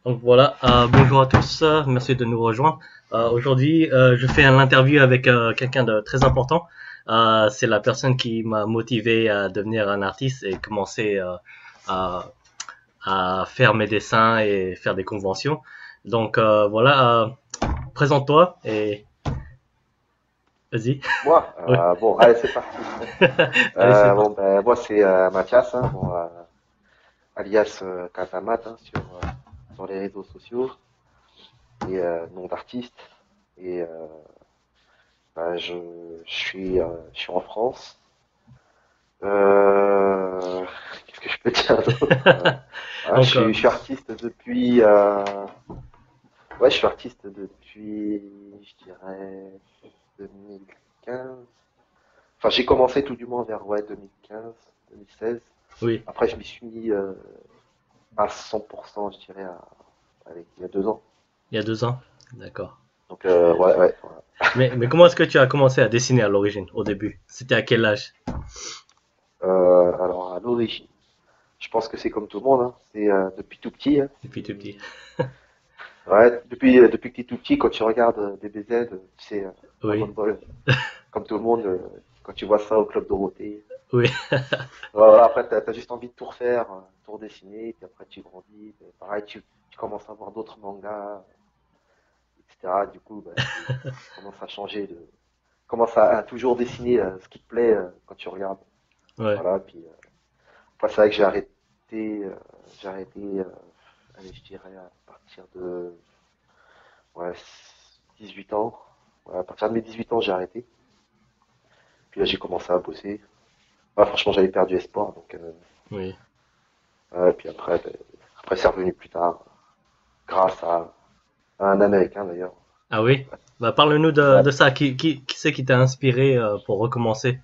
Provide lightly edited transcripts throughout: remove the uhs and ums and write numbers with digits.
Donc voilà, bonjour à tous, merci de nous rejoindre. Aujourd'hui, je fais un interview avec quelqu'un de très important. C'est la personne qui m'a motivé à devenir un artiste et commencer à, à faire mes dessins et faire des conventions. Donc voilà, présente-toi et vas-y. Moi, Ouais. bon, allez, c'est parti. Allez, c'est Bon, parti. ben, moi, c'est Mathias, hein, bon, alias Casamat, hein, sur les réseaux sociaux, et nom d'artiste. Et ben, je suis en France. Euh, Qu'est-ce que je peux dire d'autre? Donc, Je suis artiste depuis, ouais, je suis artiste depuis, je dirais, 2015. Enfin, j'ai commencé tout du moins vers ouais, 2015, 2016. oui, Après, je m'y suis mis à 100%, je dirais, il y a 2 ans. il y a 2 ans. D'accord. Donc, ouais, ouais. Mais comment est-ce que tu as commencé à dessiner à l'origine, au début? C'était à quel âge? Alors, à l'origine, je pense que c'est comme tout le monde, hein. C'est depuis tout petit, hein. Depuis tout petit. Ouais, depuis que t'es tout petit, quand tu regardes DBZ, tu sais, Dragon Oui, Ball, comme tout le monde, quand tu vois ça au Club Dorothée, oui. voilà, après, t'as juste envie de tout refaire, tout redessiner, puis après, tu grandis, puis pareil, tu commences à voir d'autres mangas, etc. Du coup, bah, tu commences à changer commences à toujours dessiner ce qui te plaît quand tu regardes. Ouais. Voilà, puis après, c'est vrai que j'ai arrêté, allez, je dirais à partir de ouais, 18 ans. Ouais, à partir de mes 18 ans, j'ai arrêté. Puis là, j'ai commencé à bosser. Ouais, franchement, j'avais perdu espoir, donc Oui. ouais, puis après, ben, après c'est revenu plus tard, grâce à un Américain d'ailleurs. Ah oui? Bah, parle-nous de Ouais. ça. Qui c'est qui t'a inspiré pour recommencer?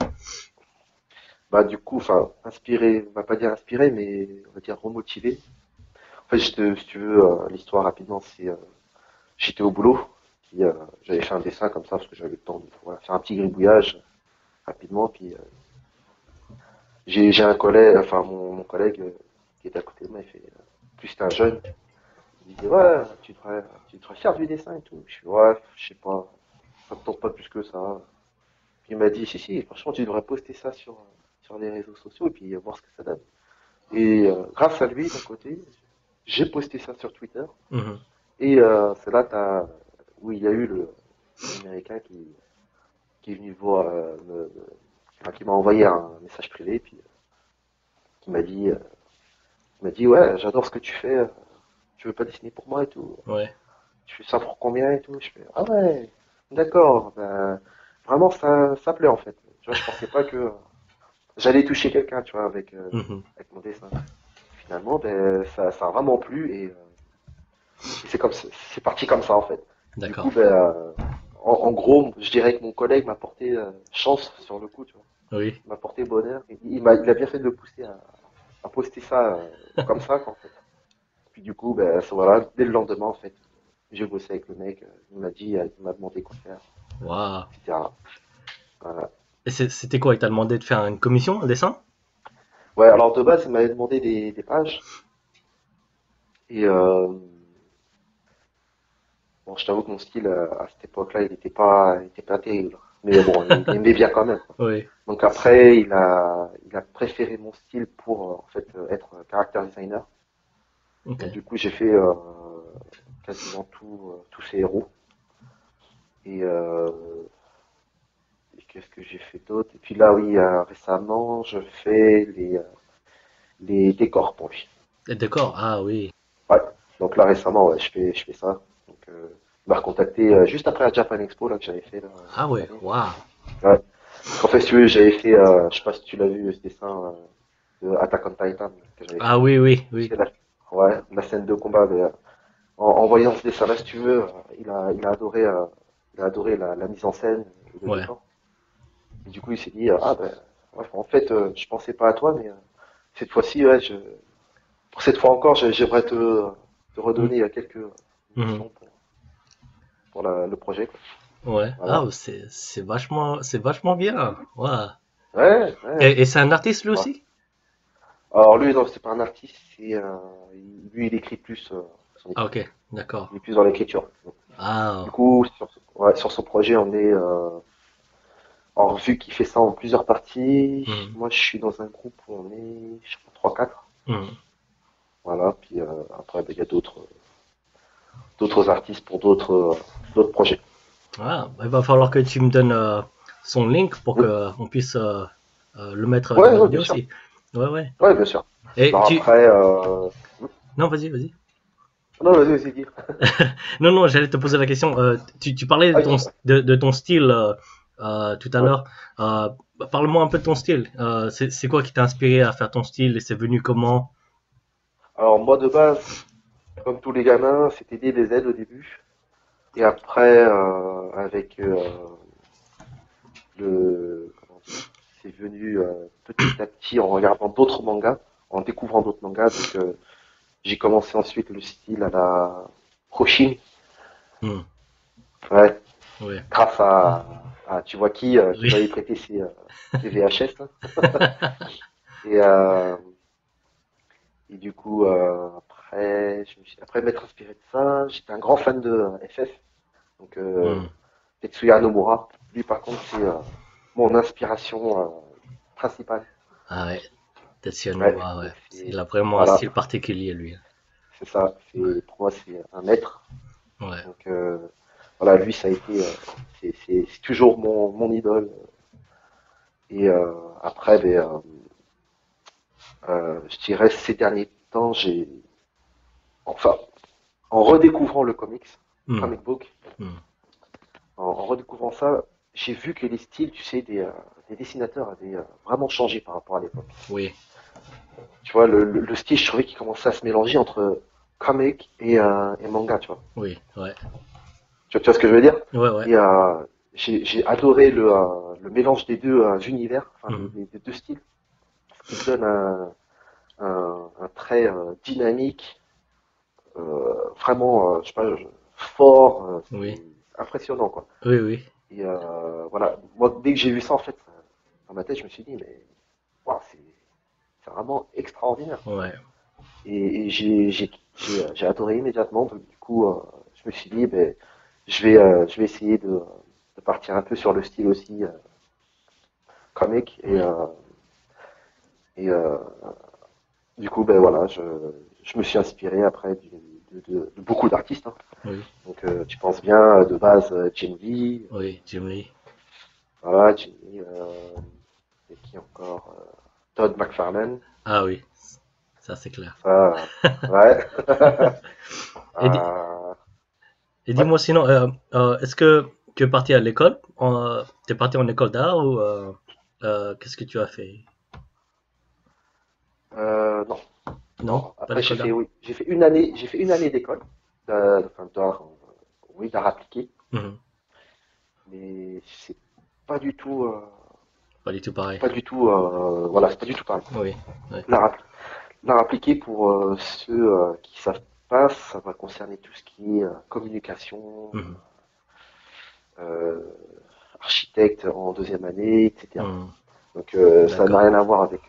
Bah du coup, enfin, inspiré, on va pas dire inspiré, mais on va dire remotivé. En fait, si tu veux, l'histoire rapidement, c'est j'étais au boulot, puis j'avais fait un dessin comme ça parce que j'avais le temps de voilà, faire un petit gribouillage rapidement, puis j'ai un collègue, enfin mon collègue qui était à côté de moi, il fait, plus c'était un jeune, il disait ouais, tu devrais faire du dessin et tout. Je suis ouais, je sais pas, ça me tente pas plus que ça. Puis il m'a dit si, franchement tu devrais poster ça sur les réseaux sociaux et puis voir ce que ça donne. Et grâce à lui d'un côté, j'ai posté ça sur Twitter Mhm. et c'est là où il y a eu l'américain qui est venu voir, enfin, qui m'a envoyé un message privé puis qui m'a dit ouais j'adore ce que tu fais, tu veux pas dessiner pour moi et tout. Ouais. Tu fais ça pour combien et tout? Je fais ah ouais d'accord, ben, vraiment ça plaît en fait. Tu vois je pensais pas que j'allais toucher quelqu'un tu vois Mhm. avec mon dessin. Finalement ben ça a vraiment plu et c'est parti comme ça en fait. Du coup D'accord. ben en gros je dirais que mon collègue m'a porté chance sur le coup tu vois. Oui. Il m'a porté bonheur. Il a bien fait de le pousser à poster ça comme ça, quoi, en fait. Puis du coup, ben, voilà, dès le lendemain, en fait, j'ai bossé avec le mec. Il m'a dit, il m'a demandé quoi faire, Waouh. etc. Voilà. Et c'était quoi? Il t'a demandé de faire une commission, un dessin? Ouais, alors de base, il m'avait demandé des pages. Et bon, je t'avoue que mon style, à cette époque-là, il était pas terrible. Mais bon, il aimait bien quand même, quoi. Oui. Donc après, il a préféré mon style pour, en fait, être character designer. Ok. Donc du coup, j'ai fait quasiment tous ces héros. Et, et qu'est-ce que j'ai fait d'autre? Et puis là, oui, récemment, je fais les décors pour lui. Les décors? Ah oui. Ouais. Donc là, récemment, ouais, je fais ça. Donc, il m'a recontacté juste après la Japan Expo là, que j'avais fait là, Ah cette ouais. année. Waouh. Ouais. Parce qu'en fait, si tu veux, j'avais fait, je sais pas si tu l'as vu, ce dessin de Attack on Titan que j'avais Ah fait. oui, oui, Tu oui. sais, ouais, la scène de combat. Mais, en voyant ce dessin-là, si tu veux, il a adoré la mise en scène et le Ouais. décor. Et du coup, il s'est dit, ah ben, ouais, en fait, je pensais pas à toi, mais cette fois-ci, ouais, pour cette fois encore, j'aimerais te Mm. redonner quelques Mhm. missions pour le projet, quoi. Ouais. Ah, Voilà. c'est vachement bien. Waouh. Ouais, ouais. Et c'est un artiste lui Ouais. aussi? Alors lui, non, c'est pas un artiste, lui, il écrit plus son Ah, écriture. ok, d'accord. Il est plus dans l'écriture. Du Ah, coup, ouais, sur son projet, on est. Alors, vu qu'il fait ça en plusieurs parties, hmm, moi, je suis dans un groupe où on est, je sais pas, 3-4. hmm. Voilà. Puis après, ben, il y a d'autres artistes pour d'autres projets. Ah, il va falloir que tu me donnes son link pour Hmm. que on puisse le mettre dans Ouais, la ouais, bien vidéo sûr. aussi. Ouais, ouais. Ouais, bien sûr. Et Alors tu... après, Non, vas-y, vas-y. non, vas-y, vas-y, dis. Non, non, j'allais te poser la question. Tu parlais Ah, de ton style tout à ouais. l'heure. Parle-moi un peu de ton style. C'est quoi qui t'a inspiré à faire ton style et c'est venu comment? Alors moi, de base, comme tous les gamins, c'était DBZ au début. Et après, avec comment dire, c'est venu petit à petit en regardant d'autres mangas, en découvrant d'autres mangas. Donc, j'ai commencé ensuite le style à la Hoshin, Hmm, ouais, ouais. grâce à tu vois qui Oui. m'avait prêté ses VHS. Là. Et, euh, et du coup, après m'être inspiré de ça, j'étais un grand fan de FF, donc Hmm. Tetsuya Nomura. Lui, par contre, c'est mon inspiration principale. Ah ouais, Tetsuya Ouais, Nomura, ouais. donc Il c'est a vraiment un voilà, style particulier, lui. c'est ça. Ouais, C'est pour moi, c'est un maître. ouais. Donc voilà, lui, ça a été, c'est toujours mon idole. Et après, ben, je dirais ces derniers temps, enfin, en redécouvrant le Hmm, comic book, hmm. en redécouvrant ça, j'ai vu que les styles, tu sais, des dessinateurs avaient vraiment changé par rapport à l'époque. Oui, Tu vois, le style, je trouvais qu'il commençait à se mélanger entre comic et manga, tu vois. oui, ouais. Tu vois ce que je veux dire? Ouais, ouais. Et j'ai adoré le mélange des deux univers, enfin Hmm. des deux styles, ce qui donne un trait dynamique, vraiment, je sais pas, fort, Oui, c'est impressionnant, quoi. oui, oui. Et voilà, moi, dès que j'ai vu ça, en fait, dans ma tête, je me suis dit, mais wow, c'est vraiment extraordinaire. Ouais. Et j'ai adoré immédiatement. Donc, du coup, je me suis dit, ben, je vais essayer de partir un peu sur le style aussi comique. Oui, Et du coup, ben voilà, je me suis inspiré après de beaucoup d'artistes. Hein. oui, Donc, tu penses bien, de base, Jim Lee, oui, Jim Lee. voilà, Jim Lee, et qui encore, Todd McFarlane, Ah oui, ça c'est clair. ça, ouais. Et, Euh, et ouais. dis-moi sinon, est-ce que tu es parti à l'école? Tu es parti en école d'art ou qu'est-ce que tu as fait? Non. Non, Non, pas après d'école d'art. oui, j'ai fait une année d'école, enfin, d'art, oui, d'art appliqué, Mhm. mais c'est pas du tout, Pas du tout pareil. voilà, c'est pas du tout pareil. Oui, oui. L'art, l'art appliqué pour ceux qui savent pas, ça va concerner tout ce qui est communication, Mhm. euh, architecte en deuxième année, etc. Mhm. Donc ça n'a D'accord. rien à voir avec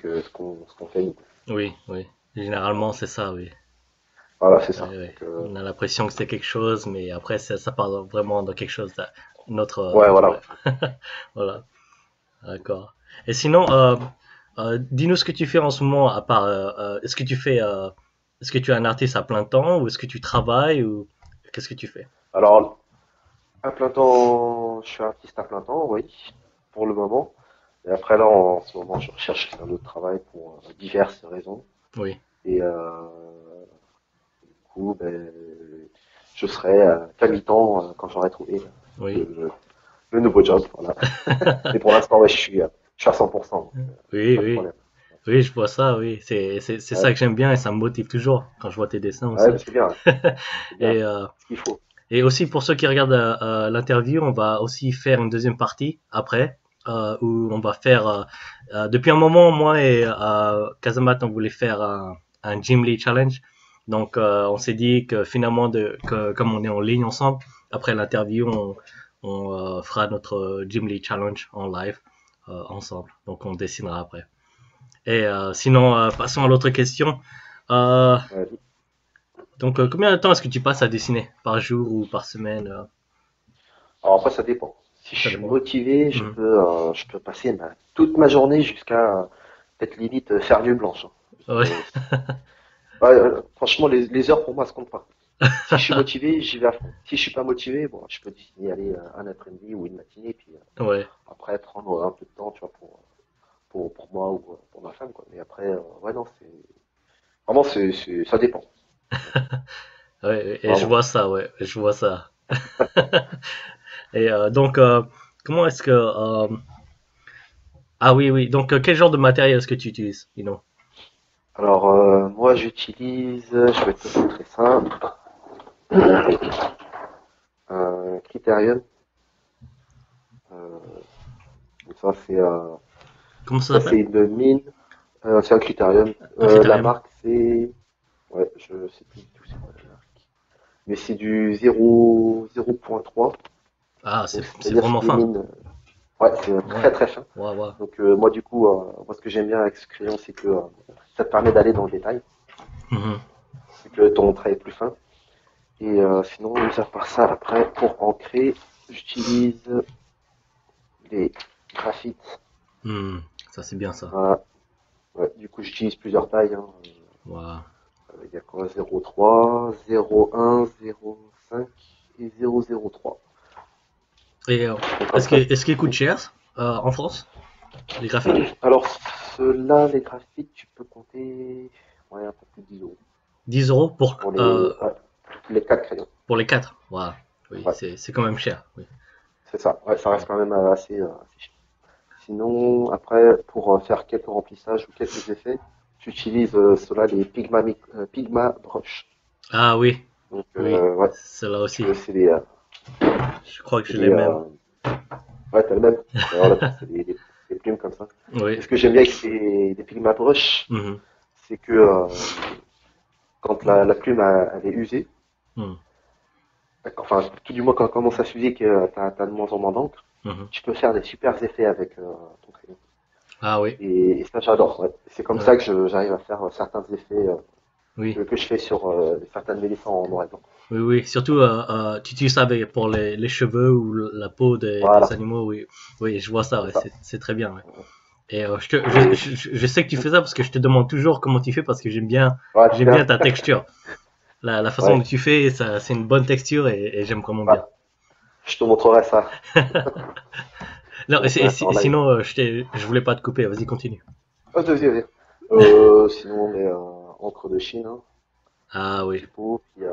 ce qu'on fait nous. Oui, oui. Généralement, c'est ça, oui. Voilà, c'est Oui, ça. oui. Donc On a l'impression que c'est quelque chose, mais après, ça part vraiment dans quelque chose d'autre. ouais, voilà. Ouais. Voilà. D'accord. Et sinon, dis-nous ce que tu fais en ce moment, à part, est-ce que tu es un artiste à plein temps ou est-ce que tu travailles ou qu'est-ce que tu fais? Alors à plein temps, je suis artiste à plein temps, oui, pour le moment. Et après, là, en ce moment, je recherche un autre travail pour diverses raisons. Oui, Et du coup, ben, je serai qu'à mi-temps quand j'aurai trouvé oui, le, le nouveau job. Voilà. Mais pour l'instant, ouais, je suis à 100%, donc oui, pas de oui, problème. oui, je vois ça, oui. C'est Ouais, ça que j'aime bien et ça me motive toujours quand je vois tes dessins ouais, aussi. mais c'est bien, Et, ce qu'il faut. et aussi pour ceux qui regardent l'interview, on va aussi faire une deuxième partie après, où on va faire. Depuis un moment, moi et Kazamat, on voulait faire un Gym Lee Challenge. Donc, on s'est dit que finalement, comme on est en ligne ensemble, après l'interview, on fera notre Gym Lee Challenge en live. ensemble. Donc on dessinera après. Et sinon, passons à l'autre question. Euh, Vas-y. donc combien de temps est-ce que tu passes à dessiner? Par jour ou par semaine? Alors après, ça dépend. Si je Ça suis dépend. motivé, Mhm. je peux passer toute ma journée jusqu'à peut-être limite faire nuit blanche, hein. Ouais. Ouais, franchement, les heures pour moi, ça compte pas. Si je suis motivé, j'y vais à fond. Si je suis pas motivé, bon, je peux dessiner aller un après-midi ou une matinée, puis Ouais. après prendre un peu de temps, tu vois, pour moi ou pour ma femme, quoi. Mais après, ouais, non, c'est vraiment, ça dépend. Ouais, et je Vraiment. vois ça, ouais, je vois ça. Et donc, comment est-ce que... ah oui, oui, donc quel genre de matériel est-ce que tu utilises, sinon? Alors, moi, je vais être très simple, un Criterion. Euh, donc Comment ça ça, c'est s'appelle? une mine. C'est un Criterion. Un La critérium? marque, c'est, ouais, je sais plus du tout c'est quoi la marque. Mais c'est du 0,3. Ah, Donc, c'est c'est-à-dire vraiment c'est des fin. mines, ouais, c'est Ouais, très très fin. ouais, ouais. Donc, moi, du coup, moi, ce que j'aime bien avec ce crayon, c'est que ça te permet d'aller dans le détail, Mhm. vu que ton trait est plus fin. Et sinon, mis à part ça, après, pour ancrer, j'utilise des graphites. Hmm, ça c'est bien ça. Voilà. Ouais, du coup, j'utilise plusieurs tailles, hein. Wow. Il y a quoi? 0,3, 0,1, 0,5 et 0,03. Et Donc comme ça. est-ce qu'il coûte cher en France, les graphiques? Alors, ceux-là, les graphiques, tu peux compter, ouais, un peu plus de 10 euros 10 € ouais, les 4 crayons. pour les 4. Wow. Oui, Ouais, c'est quand même cher. Oui. c'est ça. Ouais, ça Ouais. reste quand même assez cher. Sinon, après, pour faire quelques remplissages ou quelques effets, j'utilise ceux-là, les Pigma Brush. Ah oui, Donc, oui, ouais, celle-là si tu aussi. veux, Je crois que c'est je l'ai des, même. ouais, t'as le même. Alors là, c'est des plumes comme ça. Oui. Et ce que j'aime bien avec des Pigma Brush, Mhm. c'est que quand la plume elle est usée, Mhm. enfin, tout du moins quand elle commence à s'user, que t'as de moins en moins d'encre, Mhm. tu peux faire des super effets avec ton crayon. Ah oui, Et ça, j'adore. Ouais. C'est comme ouais. ça que j'arrive à faire certains effets Oui, que je fais sur certaines mélissas en noir et blanc. oui, oui. Surtout, tu utilises ça pour les cheveux ou la peau des Voilà, animaux. Oui, oui, je vois ça. c'est Ouais, ça. c'est très bien. Ouais. Ouais. Et Et je sais que tu fais ça parce que je te demande toujours comment tu fais parce que ouais, j'aime bien bien. ta texture. La façon dont Ouais, tu fais, ça, c'est une bonne texture et j'aime vraiment ouais. bien. Je te montrerai ça. Je te Non, montrerai ça en live. sinon, je voulais pas te couper. Vas-y, continue. Oh, vas-y. Sinon, mais encre de Chine, hein, Ah oui. typo, puis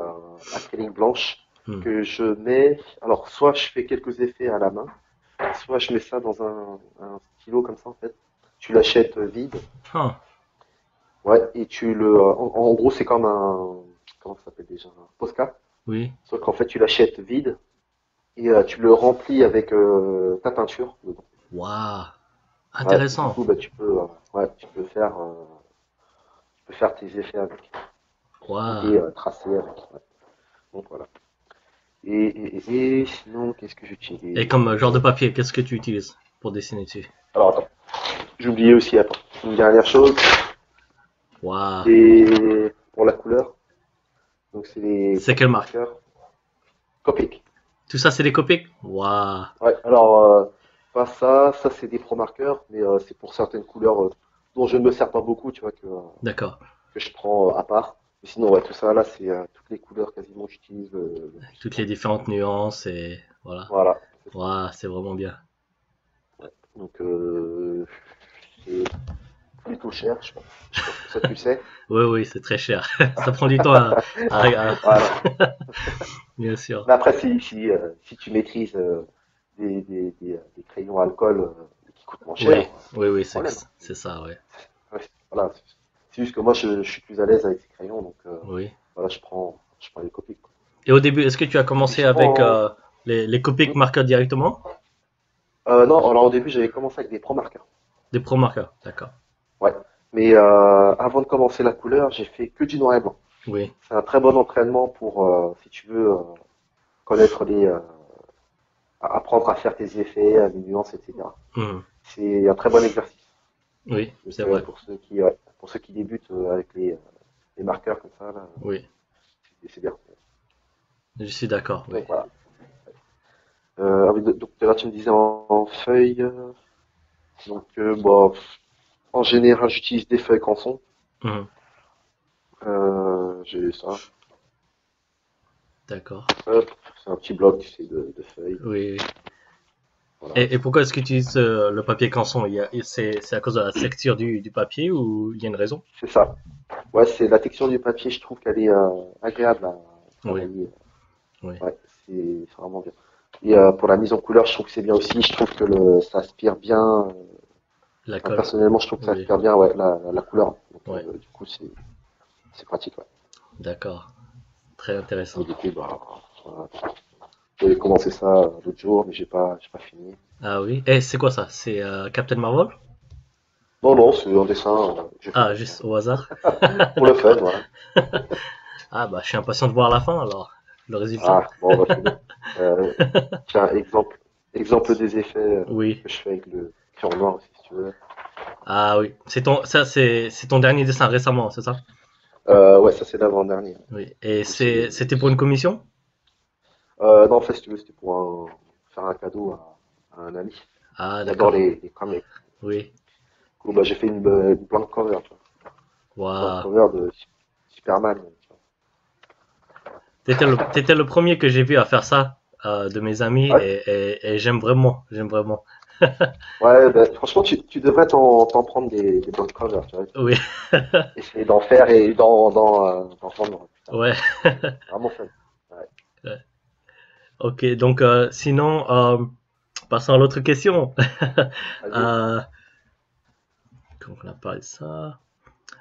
acrylique blanche Hmm. que je mets. Alors, soit je fais quelques effets à la main, soit je mets ça dans un stylo comme ça en fait. Tu l'achètes vide, Ah, ouais, et en gros, c'est comme comment ça s'appelle déjà? Un Posca. oui. Sauf qu'en fait, tu l'achètes vide et tu le remplis avec ta peinture dedans. Waouh. Ouais, du Intéressant. coup, bah, ouais, tu peux faire tes effets avec ou Waouh. les tracer avec. Ouais. Donc voilà. Et sinon, qu'est-ce que Et j'utilise? comme genre de papier, qu'est-ce que tu utilises pour dessiner dessus? Alors attends, j'ai oublié aussi, attends, une dernière chose, Waouh. c'est pour la couleur. Donc c'est les C'est quelle Copic marque? marqueurs. Copic. Tout ça, c'est des copiques? Waouh. Ouais, alors pas ça c'est des pro marqueurs, mais c'est pour certaines couleurs dont je ne me sers pas beaucoup, tu vois, D'accord. que je prends à part. Mais sinon, ouais, tout ça là, c'est toutes les couleurs quasiment que j'utilise le plus Toutes les souvent. différentes nuances et voilà. Voilà, c'est ça. Waouh, c'est vraiment bien. Ouais. Donc c'est plutôt cher, je pense que ça tu le sais. Oui, oui, c'est très cher. Ça prend du temps Voilà. bien sûr. Mais après, si tu maîtrises des crayons à alcool qui coûtent moins cher, Oui, oui, oui, pas de problème, hein. c'est ça, oui. Ouais, voilà. C'est juste que moi, je suis plus à l'aise avec ces crayons, donc Oui. voilà, je prends les copies, quoi. Et au début, est-ce que tu as Et commencé avec sinon, les copiques marqueurs directement? non, alors au début, j'avais commencé avec des pro marqueurs. Des pro marqueurs, d'accord. Ouais. Mais avant de commencer la couleur, j'ai fait que du noir et blanc. Oui. C'est un très bon entraînement pour, si tu veux, connaître apprendre à faire tes effets, les nuances, etc. Mhm. C'est un très bon exercice. Oui, Donc, c'est vrai. pour ceux qui débutent avec les marqueurs comme ça, là, Oui, c'est bien. je suis d'accord. Oui. Donc voilà. Ah oui, donc là tu me disais en feuille. Donc bon, en général j'utilise des feuilles canson. Mhm. J'ai ça. D'accord. Hop, c'est un petit bloc tu sais, de feuilles. Oui, oui. Voilà. Et pourquoi est-ce que tu utilises le papier canson? C'est à cause de la texture du papier ou il y a une raison? C'est ça. Ouais, c'est la texture du papier, je trouve qu'elle est agréable à Oui, travailler. oui. Ouais, c'est vraiment bien. Et pour la mise en couleur, je trouve que c'est bien aussi. Je trouve que ça aspire bien. La Enfin, colle. personnellement, je trouve que ça Oui, aspire bien, ouais, la couleur. Donc, ouais. du coup, c'est pratique, ouais. D'accord. Très Et intéressant. du coup, bah, voilà. J'avais commencé ça l'autre jour, mais j'ai pas fini. Ah oui. Et c'est quoi ça? C'est Captain Marvel? Non, non, c'est un dessin que j'ai fait Ah, comme ça. juste au hasard. Pour le fun, voilà. Ah bah, je suis impatient de voir la fin alors. Le résultat. Ah, bon, bah, c'est bien. Euh, tiens, exemple des effets Oui. que je fais avec le crayon noir aussi, si tu veux. Ah oui. C'est ton dernier dessin récemment, c'est ça? Ouais, ça c'est l'avant-dernier. Oui. Du Et coup, c'est. c'était pour une commission? Non, en fait, si tu veux, c'était pour faire un cadeau à un ami Ah qui adore d'accord. les comics. Oui. Du coup, bah, j'ai fait une blank cover, tu vois. Blank Waouh. cover de Superman, tu vois. T'étais le premier que j'ai vu à faire ça de mes amis Ouais, et j'aime vraiment. J'aime vraiment. ouais bah, franchement, tu devrais t'en prendre des blank covers, tu vois. Oui. Essayer d'en faire et d'en vendre plus tard. Ouais. C'est vraiment fun. Ouais. Ok. Donc sinon, passons à l'autre question. Vas-y. euh, Comment on a parlé de ça?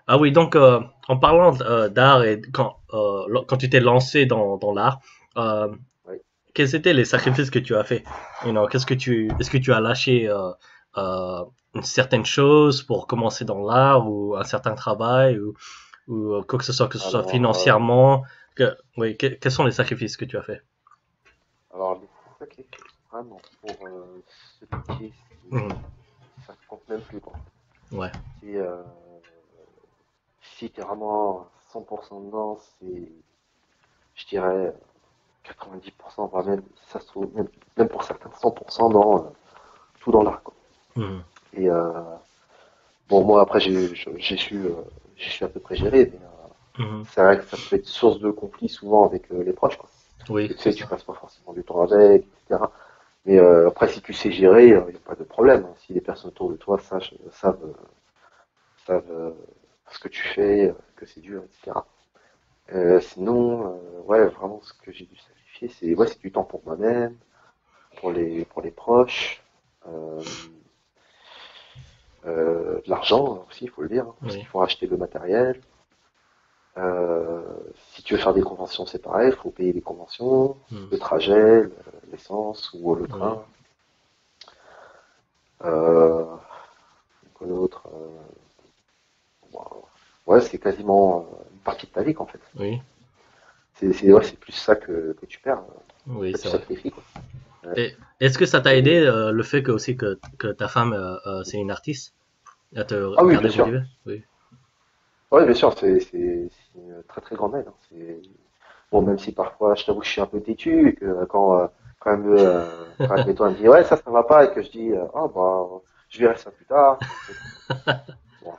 Ah oui, donc en parlant d'art et quand tu t'es lancé dans l'art, euh, Ouais. quels étaient les sacrifices que tu as fait? Est-ce que tu as lâché une certaine chose pour commencer dans l'art ou un certain travail ou quoi que ce soit Alors, financièrement? Oui, quels sont les sacrifices que tu as fait? les sacrifices, vraiment, pour ce métier, Mhm. ça compte même plus, quoi. Ouais. C'est, si t'es vraiment 100% dedans, je dirais, 90%, voire même, si ça se trouve, même pour certains, 100% dans tout dans l'art, quoi. Mhm. Et bon, moi, après, j'ai su à peu près gérer, mais Mhm. c'est vrai que ça peut être source de conflit souvent avec les proches, quoi. Parce Oui, que tu c'est sais, tu ça. passes pas forcément du temps avec, etc. Mais après, si tu sais gérer, il n'y a pas de problème, hein. Si les personnes autour de toi savent ce que tu fais, que c'est dur, etc. Sinon, ouais, vraiment, ce que j'ai dû sacrifier, c'est du temps pour moi-même, pour les proches, euh, de l'argent aussi, il faut le dire, hein, parce Oui. qu'il faut acheter le matériel. Si tu veux faire des conventions, c'est pareil, il faut payer les conventions, Mhm. le trajet, l'essence ou le Oui. train. Euh, quoi d'autre ouais, c'est quasiment une partie de ta vie, qu'en fait. Oui. Ouais, c'est plus ça que tu perds, Oui, que c'est tu vrai. sacrifies, quoi. Ouais. Et est-ce que ça t'a aidé Et- le fait que aussi que ta femme c'est une artiste à te Ah oui, bien garder sûr. motivé? Oui. Ouais, bien sûr, c'est une très très grande aide, hein. Bon, même si parfois, je t'avoue que je suis un peu têtu et que quand admettons, elle me dit, ouais, ça va pas, et que je dis, ah, bah, je verrai ça plus tard, tu vois, un truc comme ça. Bon,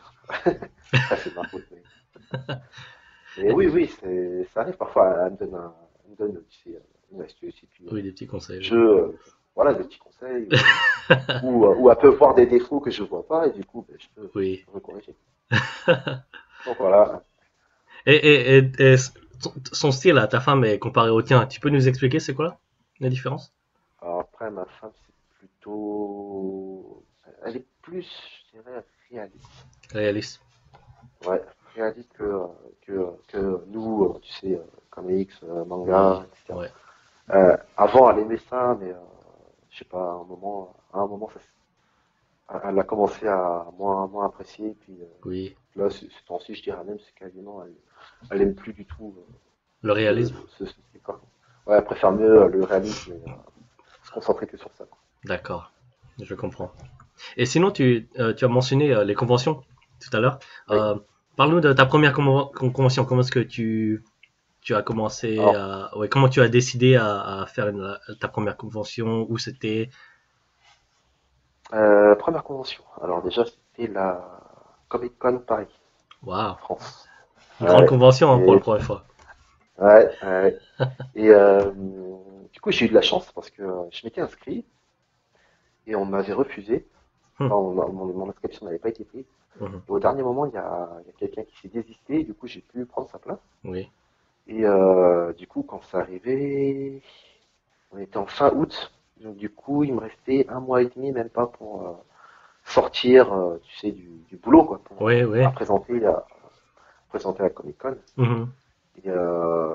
après, c'est de ma faute, mais oui, oui, ça arrive parfois, elle me donne, tu sais, une astuce, et puis, Oui, des petits conseils, oui. voilà, des petits conseils, ou elle peut voir des défauts que je vois pas, et du coup, ben, Oui. je peux corriger. Donc voilà. Et son style à ta femme est comparé au tien. Tu peux nous expliquer c'est quoi la différence? Alors après, ma femme, c'est plutôt, elle est plus, je dirais, réaliste. Réaliste. Ouais, réaliste que nous, tu sais, comics, Oui. manga, etc. Ouais. Avant, elle aimait ça, mais je sais pas, à un moment, elle a commencé à moins apprécier. Puis Oui. là, ce temps-ci, je dirais même, c'est quasiment, elle aime plus du tout Le réalisme. ce style, quoi. Ouais, elle préfère mieux le réalisme. concentrer que sur ça, quoi. D'accord, je comprends. Et sinon, tu as mentionné les conventions tout à l'heure. Oui. Parle-nous de ta première convention. Comment est-ce que tu as commencé Alors, à... Ouais, comment tu as décidé à faire ta première convention? Où c'était? première convention. Alors déjà, c'était la Comic Con Paris, Waouh, France. une grande Ouais, convention hein, pour la et, première fois. ouais. Et du coup, j'ai eu de la chance parce que je m'étais inscrit et on m'avait refusé. Hmm, Enfin, mon inscription n'avait pas été prise. mhm, Et au dernier moment, il y a quelqu'un qui s'est désisté et du coup, j'ai pu prendre sa place. oui, Et du coup, quand ça arrivait, on était en fin août. Donc du coup, il me restait un mois et demi, même pas, pour sortir, tu sais, du boulot, quoi, pour oui, oui. présenter la Comic Con. Mhm. Et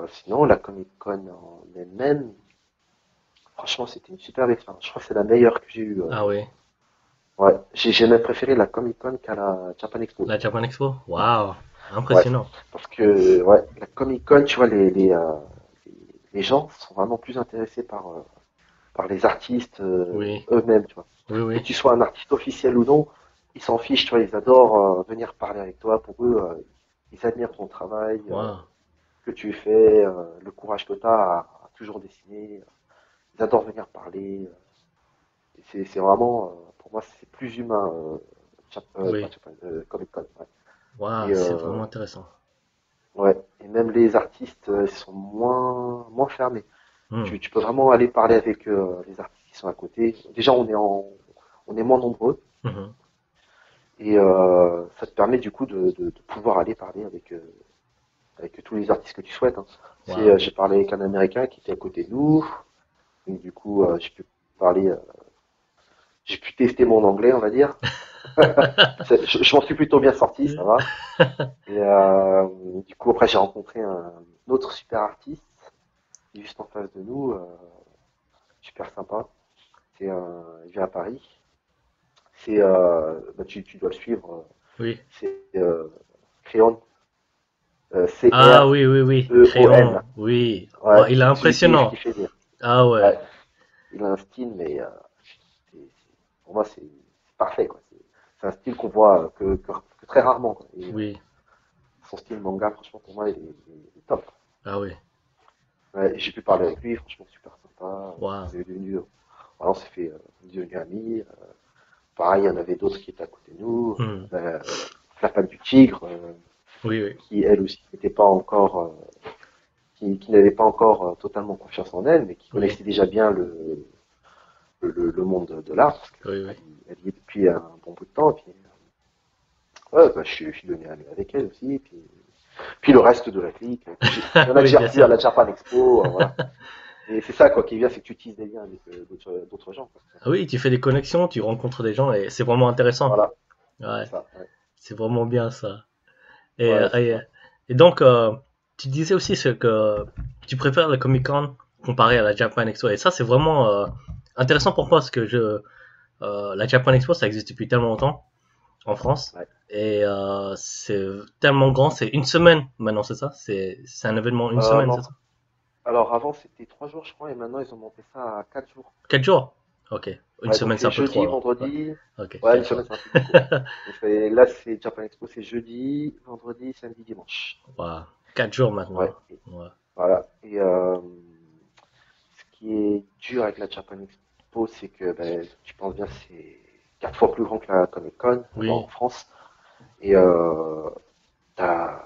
sinon, la Comic Con en elle-même, franchement, c'était une super expérience. Je crois que c'est la meilleure que j'ai eue. Ah oui, Ouais, j'ai même préféré la Comic Con qu'à la Japan Expo, la tu vois. Japan Expo. Waouh, Ouais, impressionnant. parce que ouais, la Comic Con, tu vois, les gens sont vraiment plus intéressés par les artistes Oui, eux-mêmes, tu vois. oui, Que oui. tu sois un artiste officiel ou non, ils s'en fichent, tu vois, ils adorent venir parler avec toi. Pour eux, ils admirent ton travail, Waouh, ce que tu fais, le courage que tu as à toujours dessiner. Ils adorent venir parler. Et c'est vraiment, pour moi, c'est plus humain, pas oui. Japan, Comic Con. Ouais. Waouh, Et c'est vraiment intéressant. ouais, et même les artistes, ils sont moins fermés. Hmm, Tu peux vraiment aller parler avec les artistes qui sont à côté. Déjà, on est moins nombreux. mhm. Et ça te permet du coup de pouvoir aller parler avec tous les artistes que tu souhaites, hein. Waouh. J'ai parlé avec un Américain qui était à côté de nous, donc du coup parler, j'ai pu tester mon anglais, on va dire. Je m'en suis plutôt bien sorti, ça va. Et du coup après j'ai rencontré un autre super artiste qui est juste en face de nous, super sympa. Il vient à Paris. Tu dois le suivre. Oui. C'est Créon, Ah oui, oui, oui. Creon. Crayon, oui. Ouais, Ouais, il est celui qui impressionnant. fait des. Ah ouais. Ouais, il a un style, mais pour moi, c'est parfait, quoi. C'est un style qu'on voit que très rarement, quoi. Et Oui. son style manga, franchement, pour moi, il est top. Ah oui. Ouais, j'ai pu parler avec lui, franchement, super sympa. Waouh. On est devenu, voilà, on est devenu amis. Pareil, il y en avait d'autres qui étaient à côté de nous. Hmm. La femme du tigre, Oui, oui. qui elle aussi n'était pas encore, qui n'avait pas encore totalement confiance en elle, mais qui Oui. connaissait déjà bien le monde de l'art, parce Oui, oui. elle y est depuis un bon bout de temps. Et puis, ouais, je suis devenu ami avec elle aussi. Puis le reste de la clique. Il y en a que Oui, j'ai bien revu à sûr. la Japan Expo, voilà. Et c'est ça, quoi, qui est bien, c'est que tu utilises des liens avec d'autres gens, quoi, tout Ah oui, simplement. tu fais des connexions, tu rencontres des gens et c'est vraiment intéressant. Voilà, c'est Ouais, ça, ouais. c'est vraiment bien ça. Et, Ouais, c'est ça. et donc, tu disais aussi ce que tu préfères le Comic Con comparé à la Japan Expo. Et ça, c'est vraiment intéressant pour moi parce que la Japan Expo, ça existe depuis tellement longtemps en France. Ouais. Et c'est tellement grand, c'est une semaine maintenant, c'est ça? C'est un événement une semaine, Non. c'est ça? Alors avant, c'était 3 jours, je crois, et maintenant, ils ont monté ça à 4 jours. 4 jours? Ok. Une Ouais, donc semaine, c'est c'est un peu trop jeudi, alors. Ouais. vendredi. Ok, Ouais, une 4 jours. semaine, c'est un peu beaucoup. Donc là, c'est Japan Expo, c'est jeudi, vendredi, samedi, dimanche. Wow. 4 jours Ouais, maintenant. Ouais. voilà. Et ce qui est dur avec la Japan Expo, c'est que ben, tu penses bien, c'est 4 fois plus grand que la Comic Con en Oui, France. Et t'as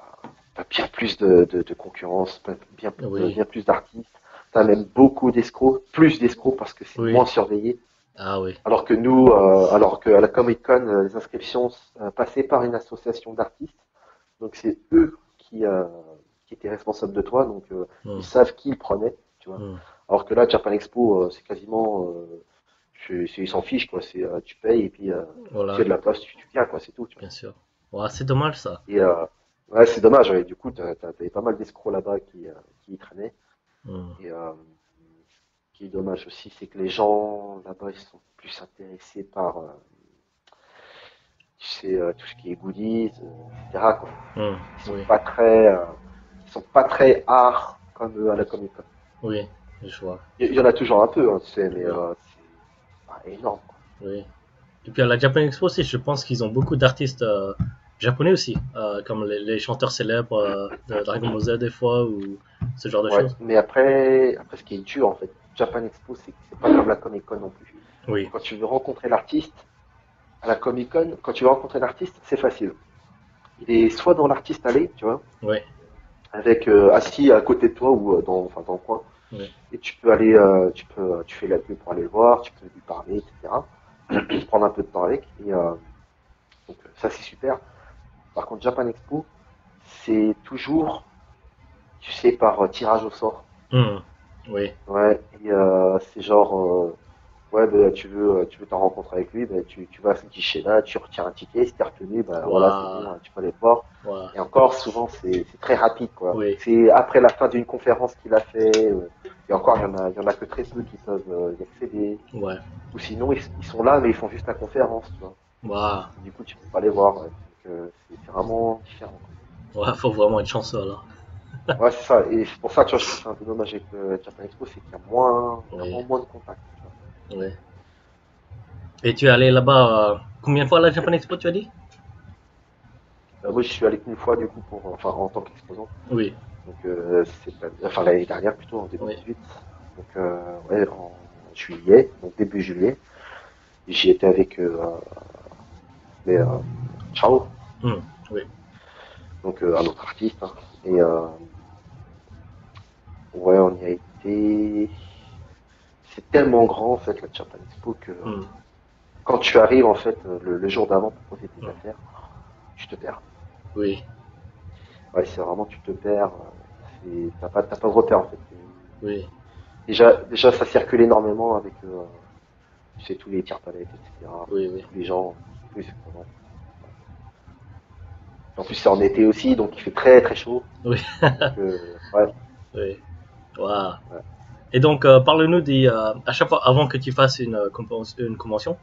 as bien plus de concurrence, oui, bien plus d'artistes. T'as même beaucoup d'escrocs, plus d'escrocs parce que c'est oui. moins surveillé. Ah oui, Alors que alors qu'à la Comic Con, les inscriptions passaient par une association d'artistes. Donc c'est eux qui étaient responsables de toi, donc ils hmm, savent qui ils prenaient, tu vois. hmm. Alors que là, Japan Expo, c'est quasiment, ils s'en fichent, quoi. Tu payes et puis s'il y a Voilà, de la place, tu viens, quoi, c'est tout, tu vois. bien sûr. Ouais, c'est dommage ça. Et ouais, c'est dommage, ouais. Du coup, t'avais pas mal d'escrocs là-bas qui y traînaient. Hmm. Et ce qui est dommage aussi, c'est que les gens là-bas, ils sont plus intéressés par, tu sais, tout ce qui est goodies, etc., quoi. Hmm. Ils sont Oui, pas très, ils sont pas très art comme à la Comic Con. oui, je vois. Il y en a toujours un peu, hein, tu sais, mais Oui, c'est pas énorme, quoi. oui. Et puis à la Japan Expo aussi, je pense qu'ils ont beaucoup d'artistes japonais aussi, comme les chanteurs célèbres de Dragon Ball Z des fois, ou ce genre de Ouais, choses. mais après, ce qui est dur, en fait, Japan Expo, c'est que c'est pas comme la Comic Con non plus. Oui, Quand tu veux rencontrer l'artiste, à la Comic Con, quand tu veux rencontrer l'artiste, c'est facile. Il est soit dans l'artiste allé, tu vois, oui, avec assis à côté de toi ou enfin, dans le coin, oui, et tu peux aller, tu fais la queue pour aller le voir, tu peux lui parler, etc. Prendre un peu de temps avec, et donc ça c'est super. Par contre, Japan Expo, c'est toujours, tu sais, par tirage au sort. hmm, oui, Ouais, et c'est genre, ouais, ben, tu veux t'en rencontrer avec lui, ben, tu vas à ce guichet-là, tu retires un ticket, si t'es retenu, ben voilà, c'est waouh, bon, hein, tu peux aller le voir. waouh, Et encore, souvent, c'est très rapide, quoi. oui, C'est après la fin d'une conférence qu'il a fait, et encore, il y en a que très peu qui peuvent y accéder. ouais, Ou sinon, ils sont là, mais ils font juste la conférence, tu vois. waouh, Du coup, tu peux pas les voir, ouais. Donc, c'est vraiment différent, quoi. ouais, faut vraiment être chanceux alors. Ouais, c'est ça. Et c'est pour ça, tu vois, je trouve que c'est un peu dommage avec le Japan Expo, c'est qu'il y a Oui, vraiment moins de contacts, tu vois. oui. Et tu es allé là-bas combien de fois à la Japan Expo, tu as dit? Moi, je suis allé qu'une fois, du coup, enfin, en tant qu'exposant. Oui, Donc, enfin, l'année dernière, plutôt, en oui, 2018. Donc, ouais, en juillet, donc début juillet. J'y étais avec mais, Ciao, hmm, oui, donc un autre artiste, hein. Et ouais, on y a été. C'est tellement grand, en fait, la Japan Expo, que hmm, quand tu arrives, en fait, le jour d'avant pour poser tes hmm, affaires, tu te perds. oui, Ouais, c'est vraiment, tu te perds. T'as pas de repère, en fait. oui, Déjà, ça circule énormément avec, tu sais, tous les tire-palettes, etc. oui, oui, Tous les gens, tous les exposants. En plus, c'est en été aussi, donc il fait très très chaud. oui, Donc, ouais, oui, waouh. ouais. Et donc, parle-nous à chaque fois, avant que tu fasses une convention,